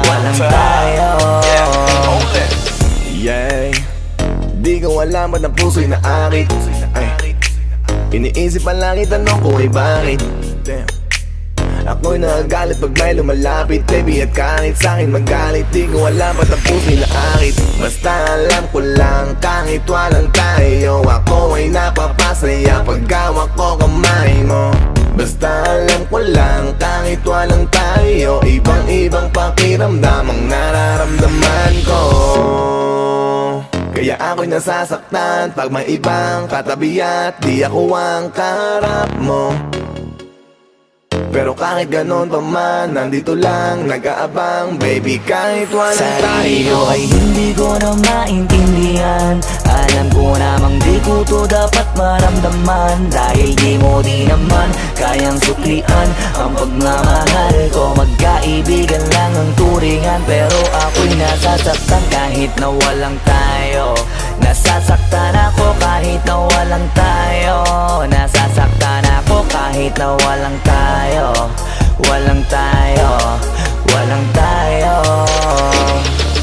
Walang tayo. Yeah, di ko alam ba't ang puso'y naakit. Iniisip ang langit, tanong ko ay bakit. Ako'y nagagalit pag may lumalapit, baby, at kahit sa'kin magalit. Di ko alam ba't ang puso'y naakit. Basta alam ko lang kahit walang tayo, ako ay napapasaya pag hawak ko kamay mo. Basta alam ko lang kahit walang tayo, ibang-ibang pakiramdam ang nararamdaman ko. Kaya ako'y nasasaktan pag may ibang katabi at di ako ang kaharap mo. Pero kahit ganon pa man, nandito lang nag-aabang, baby, kahit walang tayo. Sarili ko ay hindi ko na maintindihan. Alam ko namang di ko to dapat maramdaman, dahil di mo di naman kayang suklian ang pagmamahal ko. Magkaibigan lang ang turingan, pero ako'y nasasaktan kahit na walang tayo. Nasasaktan ako kahit na walang tayo. Nasasaktan ako kahit na walang tayo. Walang tayo. Walang tayo.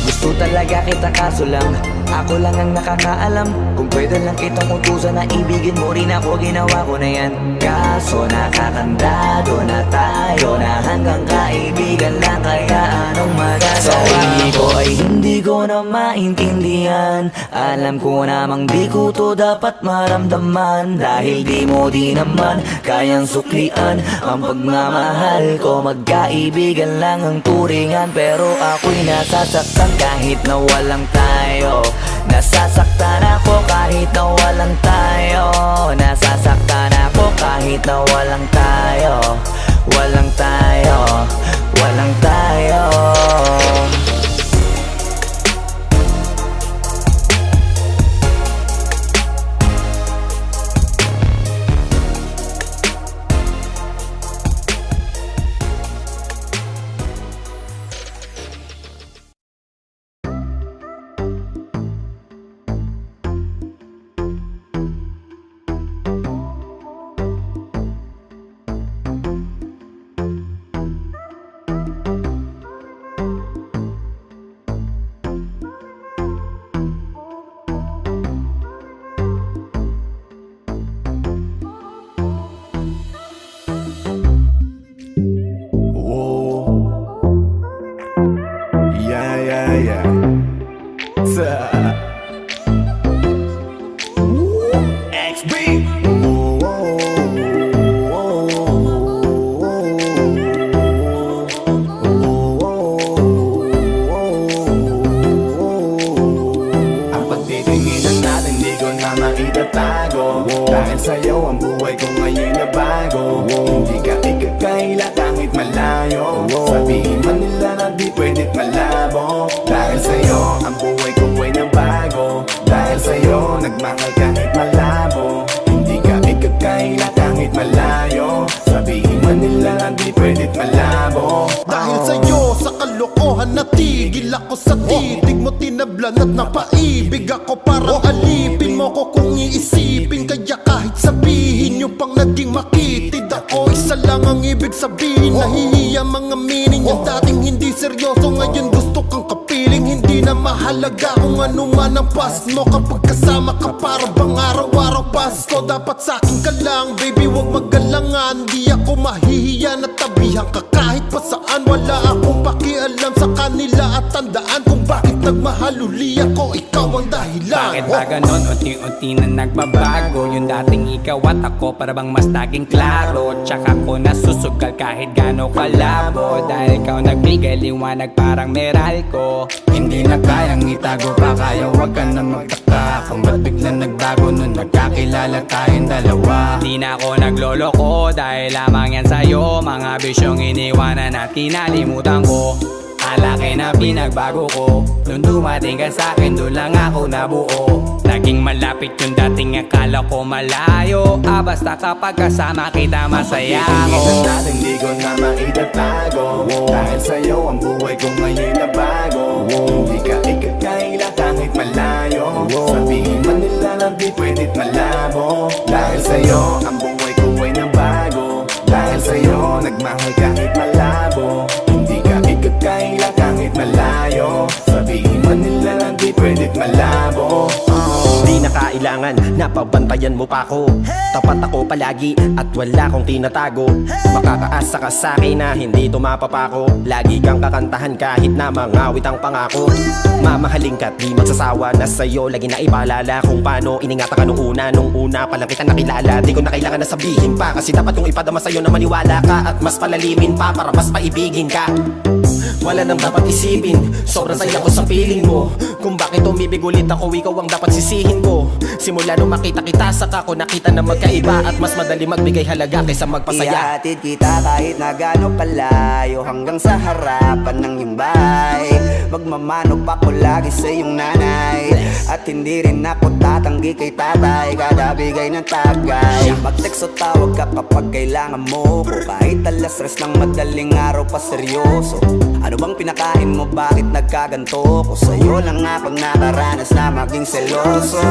Gusto talaga kita kaso lang ako lang ang nakakaalam. Kung pwede lang kitang utusan na ibigin mo rin ako, ginawa ko na yan. Kaso nakakandado na tayo, na hanggang kaibigan lang, kaya anong magagawa. Sarili ko ay hindi ko na maintindihan. Alam ko namang di ko to dapat maramdaman, dahil di mo di naman kayang suklian ang pagmamahal ko. Magkaibigan lang ang turingan, pero ako'y nasasaktan kahit na walang tayo. Nasasaktan ako kahit na walang tayo. Nasasaktan ako kahit na walang tayo. Walang tayo. Walang tayo. Dahil sa'yo ang buhay ko ngayon na bago. Hindi ka ikakaila kahit malayo. Sabihin man nila na di pwedit malabo. Dahil sa'yo ang buhay ko ay nabago. Dahil sa'yo nagmahal kahit malabo. Hindi ka ikakaila kahit malayo. Sabihin man nila na di pwedit malabo. Dahil sa'yo sa kalokohan natigil ako sa titig mo, tinablan at napaibig ako parang alipin mo ko kung iisipin. Kaya pang naging makitid ako. Isa lang ang ibig sabihin, nahihiya mga meaning. Yung dating hindi seryoso, ngayon gusto kang kapiling. Hindi na mahalaga kung ano man ang past mo. Kapag kasama ka para bang araw-araw Pasko. Dapat sa'kin ka lang, baby, wag magalangan. Di ako mahihiya na tabihan ka kahit pa saan. Wala akong pakialam sa kanila at tandaan kung bakit nagmahal uli ako. Ikaw ang dahilan. Bakit ba ganon? Unti-unti na nagbabago. Yung dating ikaw at ako para bang mas naging klaro. Tsaka ko nasusugal kahit gano'n kalabo. Dahil ikaw nagbigay liwanag parang Meralco. Hindi na kayang itago pa, kaya wag ka na magtaka kung ba't biglang nagbago nun nagkakilala tayong dalawa. Di na ako nagloloko dahil lamang yan sa'yo. Mga bisyong iniwanan at kinalimutan ko. Alaki na pinagbago ko. Nung dumating ka sa'kin, doon lang ako nabuo. Naging malapit yung dating akala ko malayo. Basta kapag kasama kita masaya ako. Minsan natin di ko na maitatago. Dahil sa'yo ang buhay ko ngayon na bago. Hindi ka ikakaila kahit malayo. Sabihin man nila lang di pwedit malabo. Dahil sa'yo ang buhay ko ay nabago. Dahil sa'yo nagmahal kahit malabo. Hindi ka ikakaila kahit malayo. Sabihin man nila lang di pwedit malabo. Di na kailangan na pabantayan mo pa ako. Tapat ako palagi at wala kong tinatago. Makakaasa ka sa'kin na hindi tumapapako. Lagi kang kakantahan kahit na mangawit ang pangako. Mamahalin ka't di magsasawa na sa'yo lagi na ipaalala kung paano iningatan ka nung una pa lang kita nakilala. Di ko na kailangan na sabihin pa, kasi dapat kong ipadama sa'yo na maniwala ka at mas palalimin pa para mas paibigin ka. Wala nang dapat isipin, sobrang saya ko sa feeling mo. Kung bakit umibig ulit ako, ikaw ang dapat sisihin ko. Simula nung makita kita, saka ko nakita na magkaiba. At mas madali magbigay halaga kaysa magpasaya. Ihatid kita kahit na gano'ng palayo, hanggang sa harapan ng himbay. Magmamano pa ko lagi sa iyong nanay. At hindi rin ako tatanggi kay tatay, kada bigay ng tagay. Mag-text o tawag ka kapag kailangan mo ko. Kahit alas stress ng madaling araw pa seryoso. Ano bang pinakain mo, bakit nagkaganto ko? Sa'yo lang akong nakaranas na maging seloso.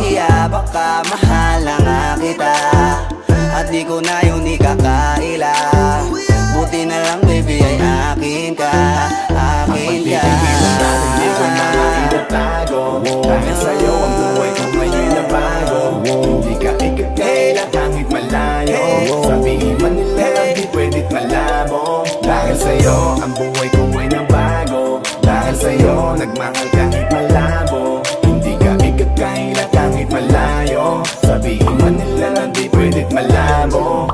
Hiya baka mahal na nga kita, at di ko na yun ikakaila. Buti na lang baby ay akin ka, akin ka. Hindi ko na maitatago. Dahil sa'yo ang buhay ko ngayon na bago. Hindi ka ikakaila kahit malayo. Sabihin man nila lang di pwedit malabo. Dahil sa'yo ang buhay ko ay nabago. Dahil sa'yo nagmahal kahit malabo. Hindi ka ikakaila kahit malayo. Sabihin man nila lang di pwedit malabo.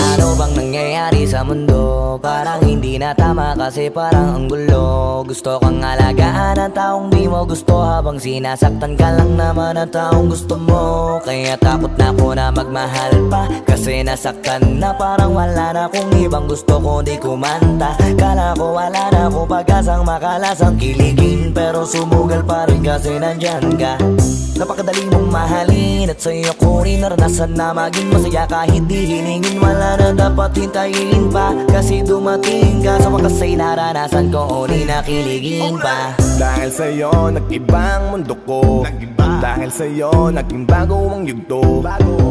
Ano bang nangyayari sa mundo? Parang hindi na tama kasi parang ang gulo. Gusto kang alagaan ang taong di mo gusto, habang sinasaktan ka lang naman ang taong gusto mo. Kaya takot na ako na magmahal pa, kasi nasaktan na parang wala na akong ibang gusto kundi kumanta. Kala ko wala na ako pag-asang makalasang kiligin, pero sumugal pa rin kasi nandyan ka. Napakadali mong mahalin at sa'yo ko rin naranasan na maging masaya kahit di hiningin. Wala na dapat hintayin pa, kasi dumating ka. Sa wakas ay naranasan ko, uli na kiligin pa. Dahil sa'yo nag-ibang mundo ko. Dahil sa'yo naging bago ang yugto.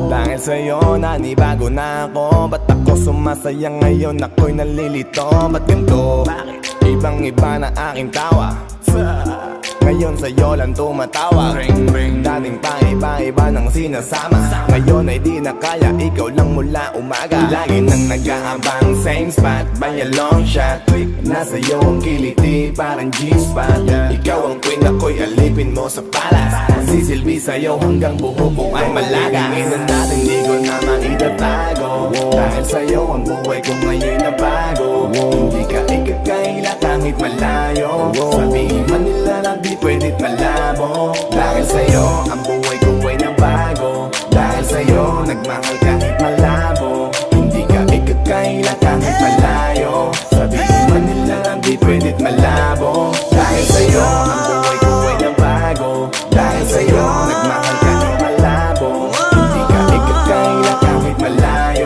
Dahil sa'yo nanibago na ako. Ba't ako sumasaya ngayon, ako'y nalilito? Ba't ganito? Ibang iba na aking tawa. Ngayon sa'yo lang tumatawa. Dating pa iba-iba ng sinasama. Ngayon ay di na kaya, ikaw lang mula umaga. Lagi nang nag-aabang, same spot by a long shot. Nasa iyo ang kiliti, parang G-spot. Ikaw ang queen, ako'y alipin mo sa palas. Sisilbi sa'yo hanggang buho ko ay malaga. Hinginan natin di ko na maitatago. Dahil sa'yo ang buhay ko ngayon na bago. Hindi ka ikakaila kahit malayo. Sabihin man nila lang di pwedit malabo. Dahil sa'yo ang buhay ko ay nabago. Dahil sa'yo nagmahal kahit malabo. Hindi ka ikakaila kahit malayo. Sabihin man nila lang di pwedit malabo. Dahil sa'yo ang buhay ko ay nabago. Dahil sa'yo nagmahal kahit malabo. Hindi ka ikakaila kahit malayo.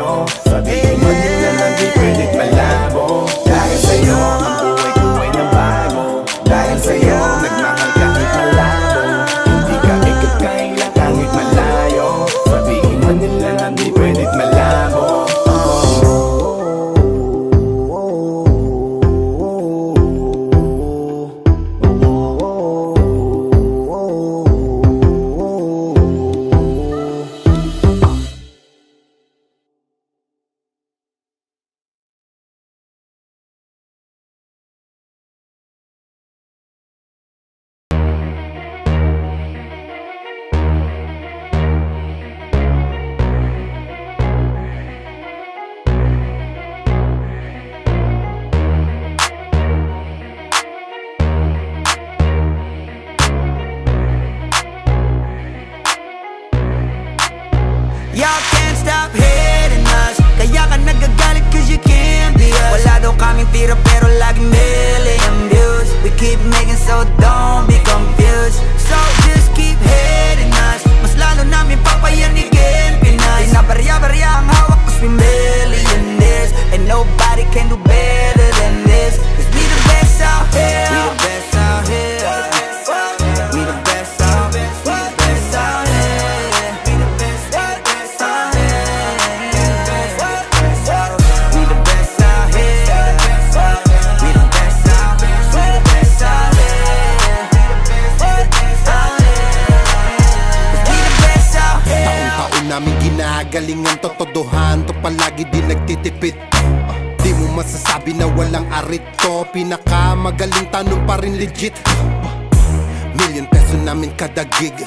can do better than this. Cause we the best out here. We the best out here. We the best out here. We the best out here. We the best out here. We the best out here. We the best out here. We the best out here. Taon-taon namin ginagalingan totodohan to palagi din nagtitipid. Di mo masasabi na walang arit to. Pinakamagaling tanong pa rin legit. Million peso namin kada gig.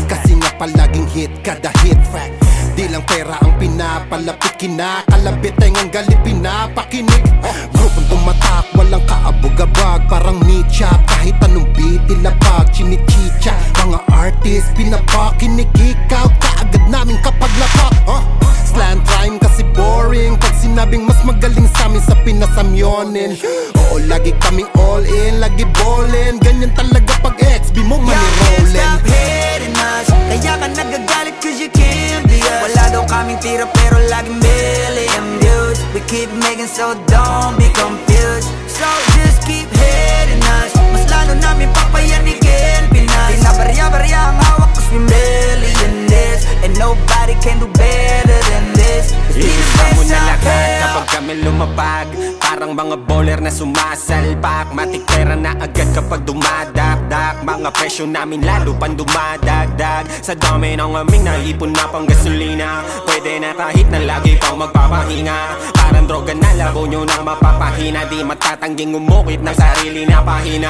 Kasi nga palaging hit kada hit. Di lang pera ang pinapalapit, kinakalabit ay ngang galit pinapakinig. Grupong tumatak, walang kaabog-abag, parang Nietzsche. Kahit anong beat, ilapag, chinichicha. Mga artist, pinapakinig, ikaw kaagad namin kapag lapak. Slant rhyme kasi boring, pag sinabing mas magaling sa amin sa pinasamyonin. Oo, lagi kaming all in, lagi ballin. Ganyan talaga pag XB mo mani-rollin. Stop hating us, kaya ka nagagalit cause you can't be us. Wala daw kaming tira pero laging million views. We keep making so don't be confused. So just keep hating us, mas lalo namin papayanigin Pinas. Di na barya-barya ang hawak cause we millionaires. And nobody can do better than this. Iisa mo na lahat kapag kami lumapag, parang mga bowler na sumasalpak. Matik pera na agad kapag dumadakdak. Mga presyo namin lalo pang dumadagdag. Sa dami ng aming naipon na pang gasolina, pwede na kahit na lagi pang magpapahinga. Parang droga na labo nyo nang mapapahina. Di matatangging umukit ng sarili na pahina.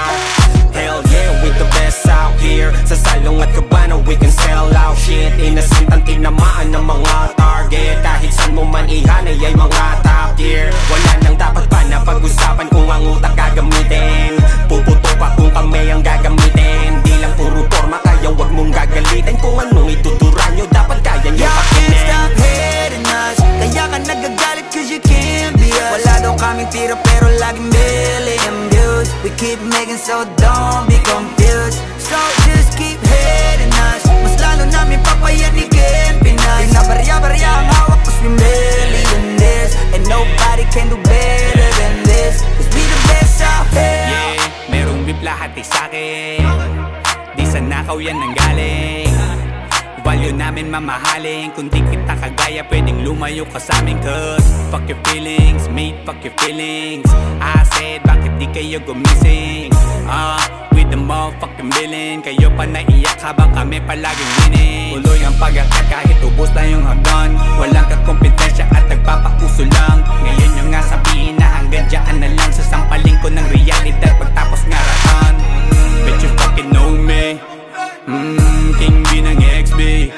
Hell yeah, we the best out here. Sa salong at kabana we can sell out shit. Innocent ang tinamaan ng mga target. Kahit saan mo man ihanay ay mga top tier. Wala nang dapat pa na pag-usapan kung ang utak gagamitin. Puputo pa kung kami ang gagamitin. Di lang puro forma kaya wag mong gagalitin. Kung anong itutura nyo dapat kaya nyo pakinin. Stop hating us, kaya ka nagagalit cause you can't be us. Wala daw kaming tira pero laging million views. We keep making so don't be confused. So just keep hating us, mas lalo namin papayanigin Pinas. Di na barya-barya ang hawak cause we millionaires. And nobody can do better than this. Cause we the best out here. Yeah, merong beef lahat ay sa'kin. Di sa nakaw yan nanggaling. Value namin mamahalin. Kung di kita kagaya pwedeng lumayo ka sa'min. Cause fuck your feelings, mate, fuck your feelings. I said bakit di kayo gumising. With the motherfucking billing. Kayo pa naiyak habang kami palaging winning. Tuloy ang pag-akat kahit ubos na yung hagdan. Walang kakompetensya at nagpapauso lang. Ngayon nyo nga sabihin na hanggang dyan na lang. Sasampaling ko ng realidad pagtapos ngaratan. Bet you fucking know me. King B ng XB.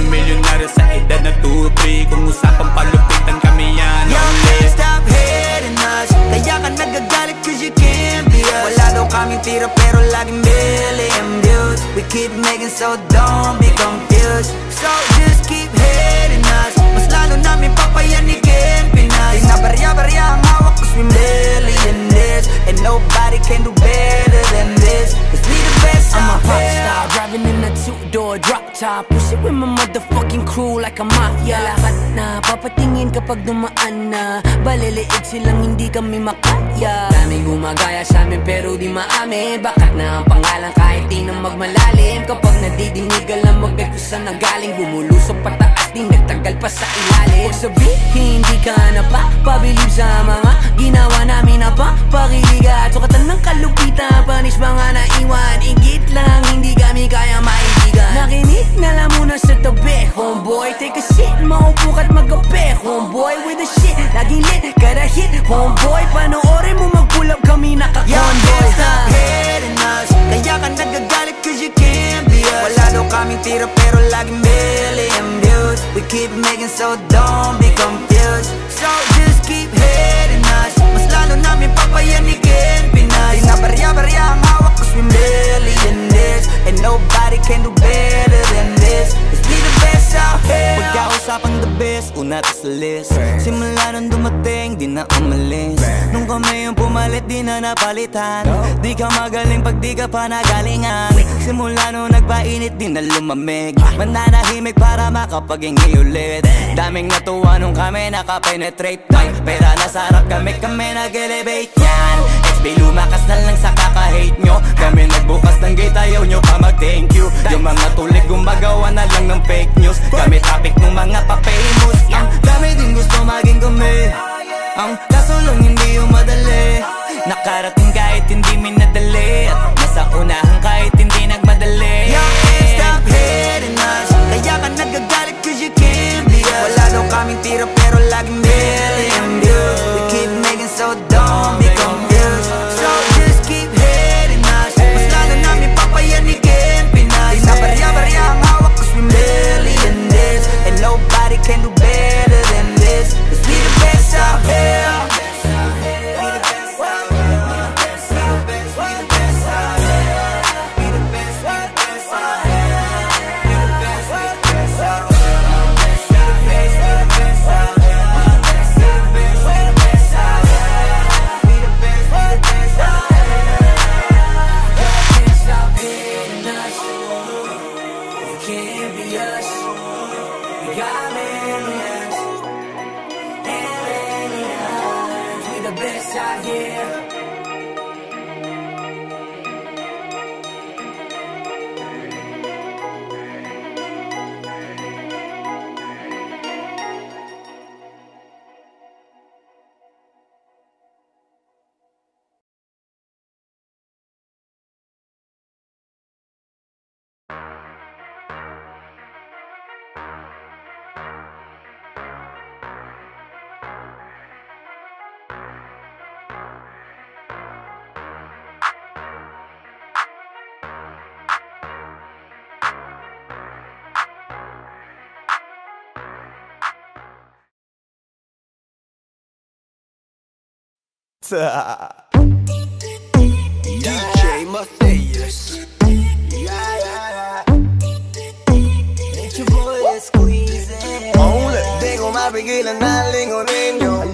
Milyonaryo sa edad na 2-3. Kung usapang palupitan kami yan. Yo, can't stop hating us, kaya ka nagagalit cause you can't be us. Wala daw kaming tira pero laging million views. We keep making so don't be confused. So just keep hating us, mas lalo namin papayanigin Pinas. Di na barya-barya ang hawak cause we millionaires. And nobody can do better than this. Cause we the best I'm a out pop here. star, driving in a two-door drop top. Push it with my motherfucking crew like a mafia. Lahat na papatingin kapag dumaan na. Baliliig silang hindi kami makaya. Daming gumagaya sa amin pero di maamin. Bakat na ang pangalan kahit di na magmalalim. Kapag nadidinig alam magay kung saan nagaling. Bumulusok pataas di nagtagal pa sa ilalim. Huwag sabihin di ka na pa pabilib sa mga ginawa namin na pa pakiliga. Sukatan ng kalupitan, panis mga naiwan. Igit lang hindi kami kaya maibigan. Nakinig na lang muna sa tabi, homeboy. Take a shit, maupo ka't magabi, homeboy. With the shit, laging lit, kada hit, homeboy. Panoorin mo mag-pull up kami naka-convoy. Can't stop hating us, kaya ka nagagalit cause you can't be us. Wala daw kaming tira pero laging million views. We keep making so don't be confused. So just keep hating us, mas lalo namin papayanigin Pinas. Di na barya-barya ang hawak cause we millionaires. And nobody can do better than this. Cause we the best out here. Pagkausapang the best, una to sa list. Simula Simula nung dumating, di na umalis. Nung kami yung pumalit, di na napalitan. Di ka magaling pag di ka pa nagalingan. Simula nung nagpainit, di na lumamig. Mananahimik para makapaghingi ulit. Daming natuwa nung kami nakapenetrate. Pera na sarap kami nag-elevate yan. XB lumakas na lang sa kaka-hate nyo. Kami nagbukas ng gate, ayaw nyo pa mag-thank you. Yung mga tulig gumagawa na lang ng fake news. Kami topic ng mga pa-famous. Ang dami din gusto maging kami. Ang kaso lang hindi yung madali. Nakarating kahit hindi minadali. At nasa unahan kahit hindi nagmadali. You can't stop hating us. Kaya ka nagagalit cause you can't be us. Wala daw kaming tira pero laging million views. We keep making so don't be confused. So just keep hating us. Mas lalo namin papayanigin Pinas. Sa barya-barya ang hawak cause we million this. And nobody can do better than this. Cause we the best out here. DJ Matthias. It's your boy squeezing. Di ko mapigilan na lingunin yung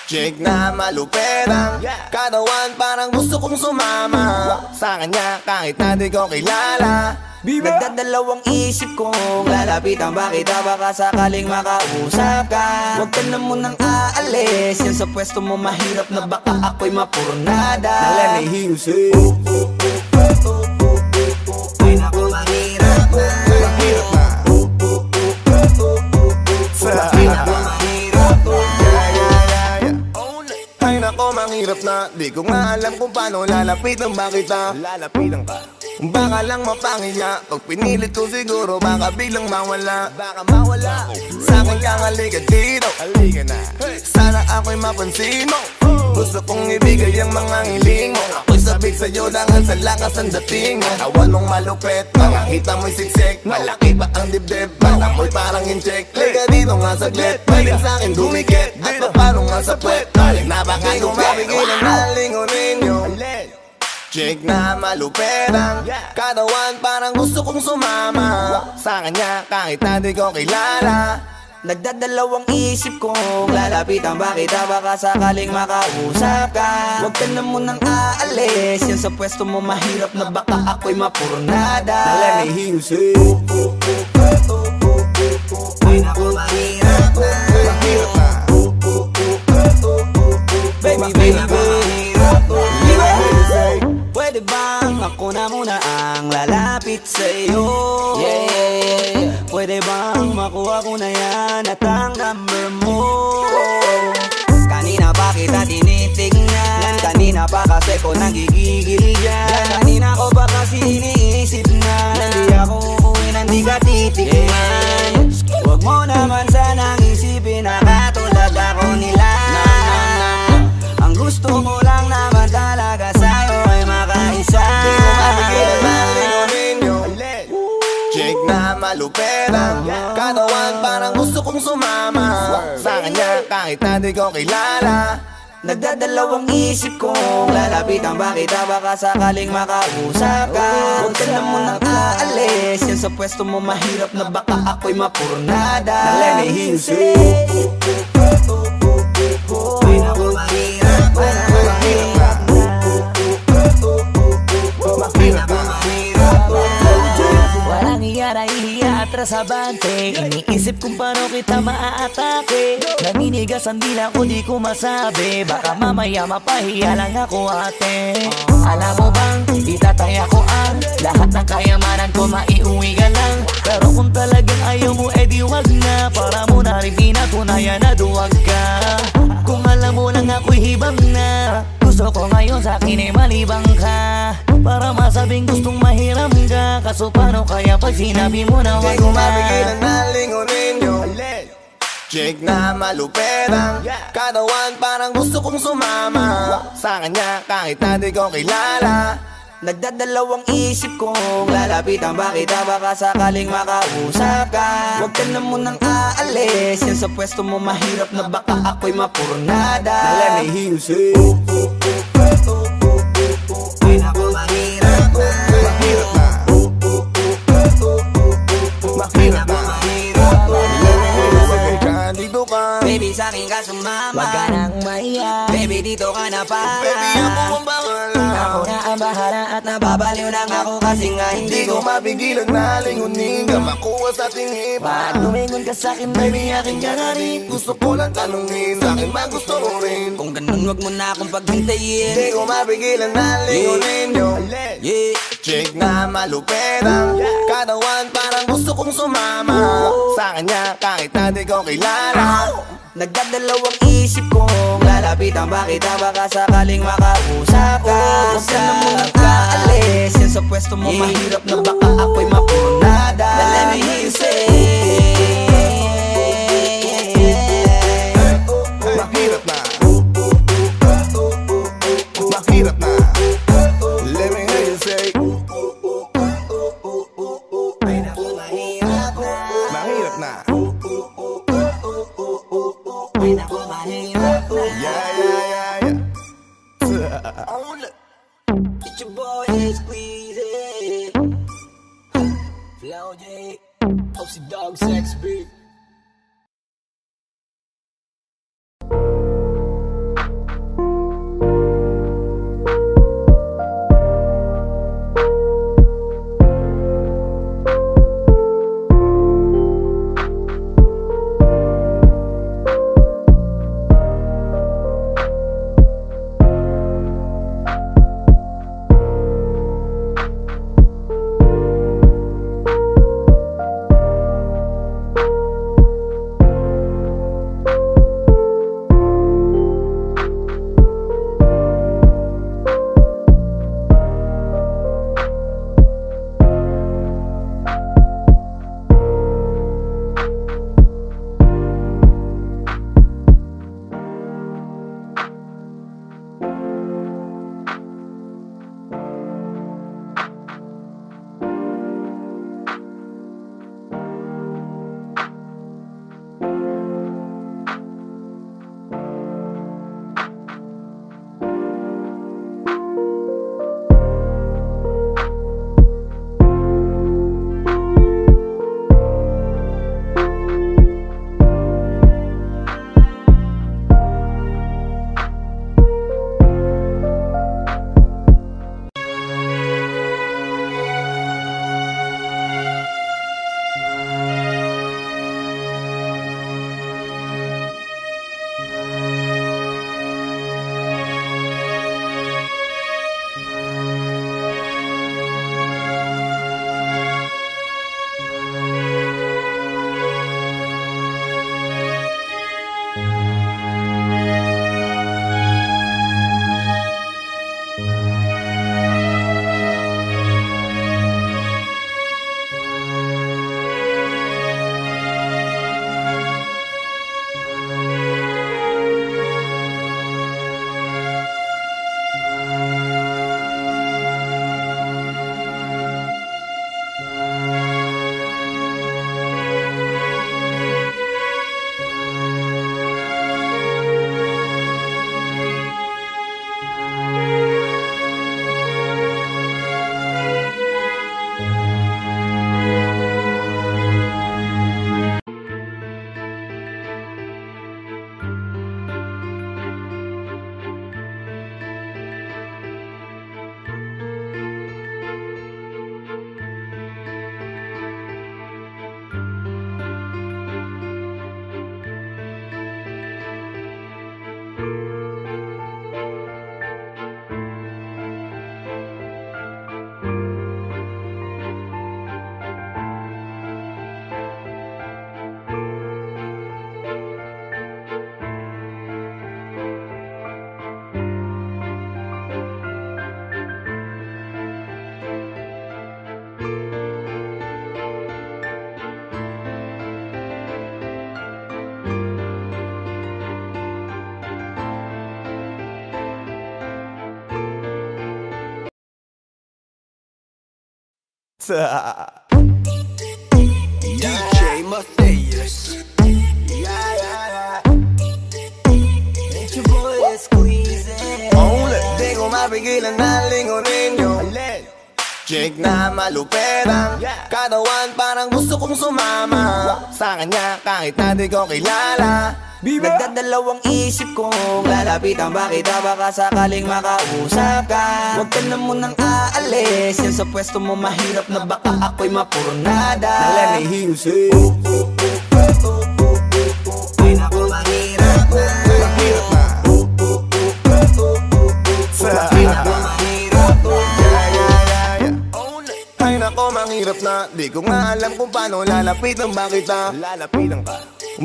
chick na maluperang katawan, parang gusto kong sumama sa kanya kahit na di ko kilala. Nagdadalawang isip kong lalapitan ba kita, baka sakaling makausap ka. Huwag ka na munang aalis, yan sa pwesto mo mahirap na baka ako'y mapurnada. Let me hear you say ay naku mahirap na. mahirap na. Ay naku mahirap na. Ay nako, mahirap na. Di ko nga alam kung paano lalapitan ba kita. Lalapitan ka, baka lang mapangilya. Pag pinilit ko siguro baka biglang mawala. Baka mawala. Sa'kin ka halika dito, halika na. Sana ako'y mapansin mo. Gusto kong ibigay ang mga hiling mo. Ako'y sabik sa'yo dangan sa lakas ang dating mo. Awan mong malupet, makakita mo'y siksik. Malaki pa ang dibdib, balak mo'y parang incheck. Liga dito nga saglit, pwedeng sa'kin dumikit. At paano nga sa puwet, napaka tumapigilan na lingunin yung chick na maluperang katawan, parang gusto kong sumama sa kanya kahit na di ko kilala. Nagdadalawang isip kong lalapitan ba kita, baka sakaling makausap ka. Huwag ka na munang aalis, yan sa pwesto mo mahirap na baka ako'y mapurnada. Let me hear you say ay naku mahirap na. mahirap na. Baby, baby, mahirap na. Pwede bang ako na muna ang lalapit sa'yo? Yeah. Pwede bang makuha ko na yan at ang number mo? Kanina pa kita tinitignan, kanina pa kasi ko nagigigil dyan. Kanina ko pa kasi iniisip na hindi ako uuwi nang di ka titignan. Huwag mo naman sanang isipin na katulad ako nila. Ang gusto ko lang naman talaga sa'yo ay makaisa. Di ko mapigilan na lingunin yung chick na maluperang katawan, parang gusto kong sumama sa kanya kahit na di ko kilala. Nagdadalawang isip kong lalapitan ba kita, baka sakaling makausap ka. Huwag ka na munang aalis, yan sa pwesto mo mahirap na baka ako'y mapurnada. Let me hear you say para sa bante. Iniisip kung paano kita maaatake. Naninigas ang dila ko, di ko masabi. Baka mamaya mapahiya lang ako ate. Alam mo bang, itataya ko ang lahat ng kayamanan ko, maiuwi ka lang. Pero kung talagang ayaw mo, edi wag na. Para mo na rin pinatunayan na duwag ka. Kung alam mo lang ako'y hibang na. Gusto ko ngayon sa akin ay malibang ka. Para masabing gustong mahiram ka. Kaso paano kaya pag sinabi mo na wag Di ko na? mapigilan na lingunin yung chick na malupit ang katawan, parang gusto kong sumama sa kanya kahit na di ko kilala. Nagdadalawang isip kong lalapitan ba kita, baka sakaling makausap ka. Huwag ka na munang aalis, yan sa pwesto mo mahirap na baka ako'y mapurnada. Now let me hear you say Ay naku, mahirap na. mahirap na, mahirap na. Let me hear you say kaya dito ka. Baby, sa'kin ka sumama. Wag ka nang maiyak. Baby, dito ka na para. Baby, ako ang bahala. Ako na ang bahala at Nababaliw lang ako kasi nga Hindi hindi ko ko mapigilan na lingunin ka, makuha sa ating Pag iba. tumingon ka sa'kin, baby, akin ka na rin. Gusto ko lang tanungin, sa'kin ba gusto mo rin? Kung ganun wag mo na akong paghintayin. Hindi ko mapigilan na lingunin yung Yeah. chick na malupit ang katawan, parang gusto kong sumama sa kanya kahit na di ko kilala. Nagdadalawang isip kong lalapitan ba kita, baka sakaling makausap ka. Huwag ka na munang aalis, yan sa pwesto mo mahirap na baka ako'y mapurnada. Now let me hear you say Mahirap na, mahirap na. Let me hear you say mahirap na. Yeah, yeah, yeah, yeah. It's your boy Squeezy, Flow J, Popsy Dog Sex Beat. DJ Matthias. It's your boy Squeezy. Di ko mapigilan na lingunin yung chick na maluperang katawan, parang gusto kong sumama sa kanya kahit na di ko kilala. Nagdadalawang isip kong lalapitan ba kita, baka sakaling makausap ka. Huwag ka na munang aalis, yan sa pwesto mo mahirap na baka ako'y mapurnada. Let me hear you say ay naku, mahirap na. mahirap na. Ay naku, mahirap na. Ay nako, mahirap na. Di ko nga alam kung paano lalapitan ba kita. Lalapitan ka,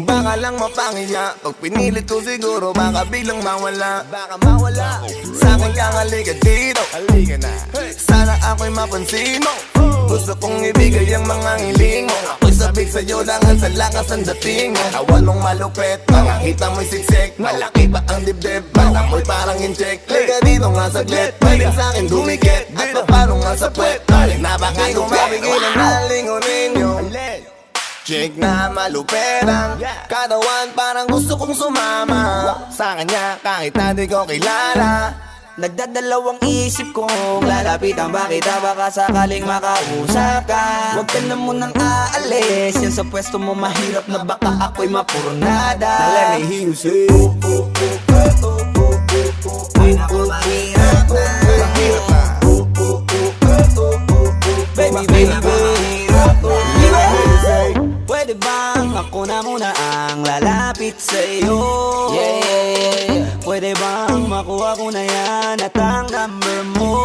baka lang mapangiya. Pag pinilit ko siguro baka biglang mawala. Baka mawala. Sa'kin kang halika dito, halika na. Sana ako'y mapansin mo. Gusto kong ibigay ang mga hiling mo. Ako'y sabik sa'yo langan sa lakas ang dating mo. Awan mong malupet, makakita mo'y siksik. Malaki pa ang dibdib, baka mo'y parang incheck. Liga dito nga saglit, pwedeng sa'kin dumikit. At paano nga sa puwet, na baka di ko mapigilan na lingunin yung chick na maluperang katawan, parang gusto kong sumama sa kanya kahit na di ko kilala. Nagdadalawang isip kong lalapitan ba kita, baka sakaling makausap ka. Huwag ka na munang aalis, yan sa pwesto mo mahirap na baka ako'y mapurnada. Let me hear you say ay naku, mahirap na. mahirap na. Baby, baby, mahirap na. Pwede bang ako na muna ang lalapit sa'yo? Yeah. Pwede bang makuha ko na yan at ang number mo?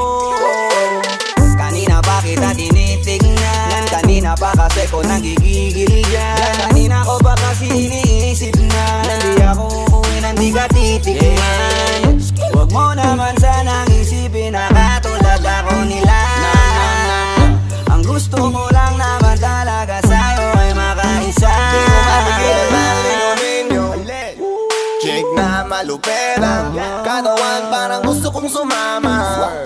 Kanina pa kita tinitignan, kanina pa kasi ko nagigigil dyan. Kanina ko pa kasi iniisip na hindi ako uuwi nang di ka titigman. Huwag mo naman sanang isipin na katulad ako nila. Ang gusto mo lang naman talaga sa'yo ay makaisa. Di ko mapigilan na lingunin yung chick na maluperang katawan, parang gusto kong sumama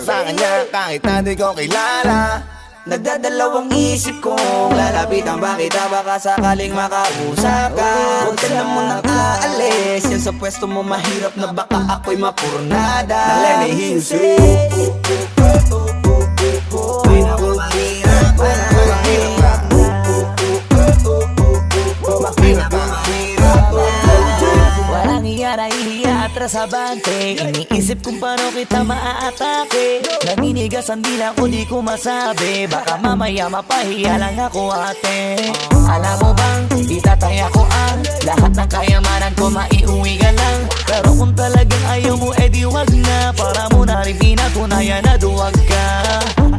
sa kanya kahit na di ko kilala. Nagdadalawang isip kong lalapitan ba kita, baka sakaling makausap ka. Huwag ka na munang aalis, yan sa pwesto mo mahirap na baka ako'y mapurnada. Let me hear you say ay naku, mahirap na. mahirap na. mahirap na. Walang iya na ihiya atras sa bante. Iniisip kung paano kita maaatake. Naninigas ang dila ko, di ko masabi. Baka mamaya mapahiya lang ako, ate. Alam mo bang, itataya ko ang lahat ng kayamanan ko, maiuwi ka lang. Pero kung talagang ayaw mo, edi wag na. Para mo na rin pinatunayan na duwag ka.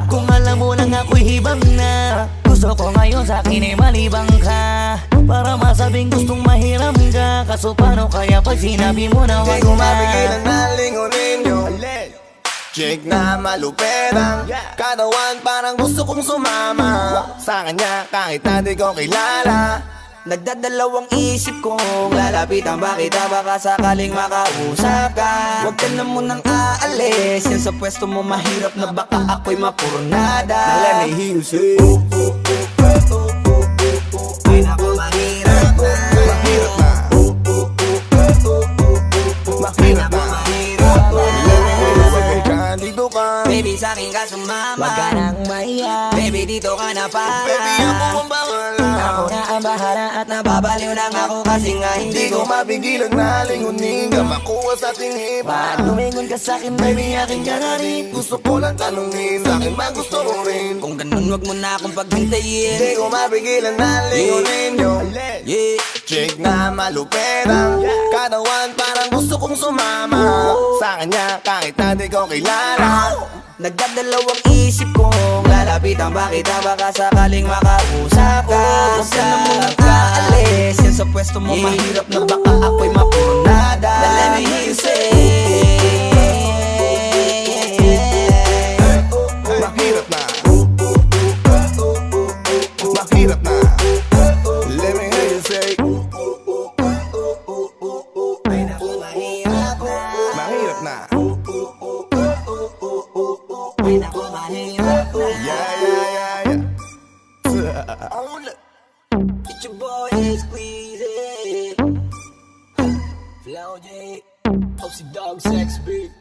Kung alam mo lang ako'y hibang na. Gusto ko ngayon sa'kin ay malibang ka. Para masabing gustong mahiram ka. Kaso paano kaya pag sinabi mo na wag Di ko na? mapigilan na lingunin yung chick na maluperang katawan, parang gusto kong sumama sa kanya kahit na di ko kilala. Nagdadalawang isip kong lalapitan ba kita, baka sakaling makausap ka. Huwag ka na munang aalis, yan sa pwesto mo mahirap na baka ako'y mapurnada. Let me hear you say ay naku, mahirap na. mahirap na. mahirap na. Dito ka, Baby, sa'kin ka sumama. Wag ka nang maiya. Baby, dito ka na para. baby ako ang bahala. Ako na ang bahala at Nababaliw lang ako kasi nga Hindi hindi ko ko mapigilan na lingunin ka, makuha sa tingin. Ba't lumingon ka sa'kin, baby, aking ka na rin. Gusto ko lang tanungin, sa'kin ba gusto mo rin? Kung ganun, wag mo na akong paghintayin. Hindi ko mapigilan na lingunin yung Yeah. chick na maluperang katawan, parang gusto kong sumama sa kanya kahit na di ko kilala. Nagdadalawang isip kong lalapitan ba kita, baka sakaling makausap ka. Huwag ka na munang aalis, yan sa pwesto mo mahirap na baka ako'y mapurnada. Let me hear you say mahirap na. mahirap na. Let me hear you say mahirap na. mahirap na. Ay naku, mahirap na. Yeah, yeah, yeah, yeah. It's your boy Squeezy Flow J Popsy Dog Sex Beat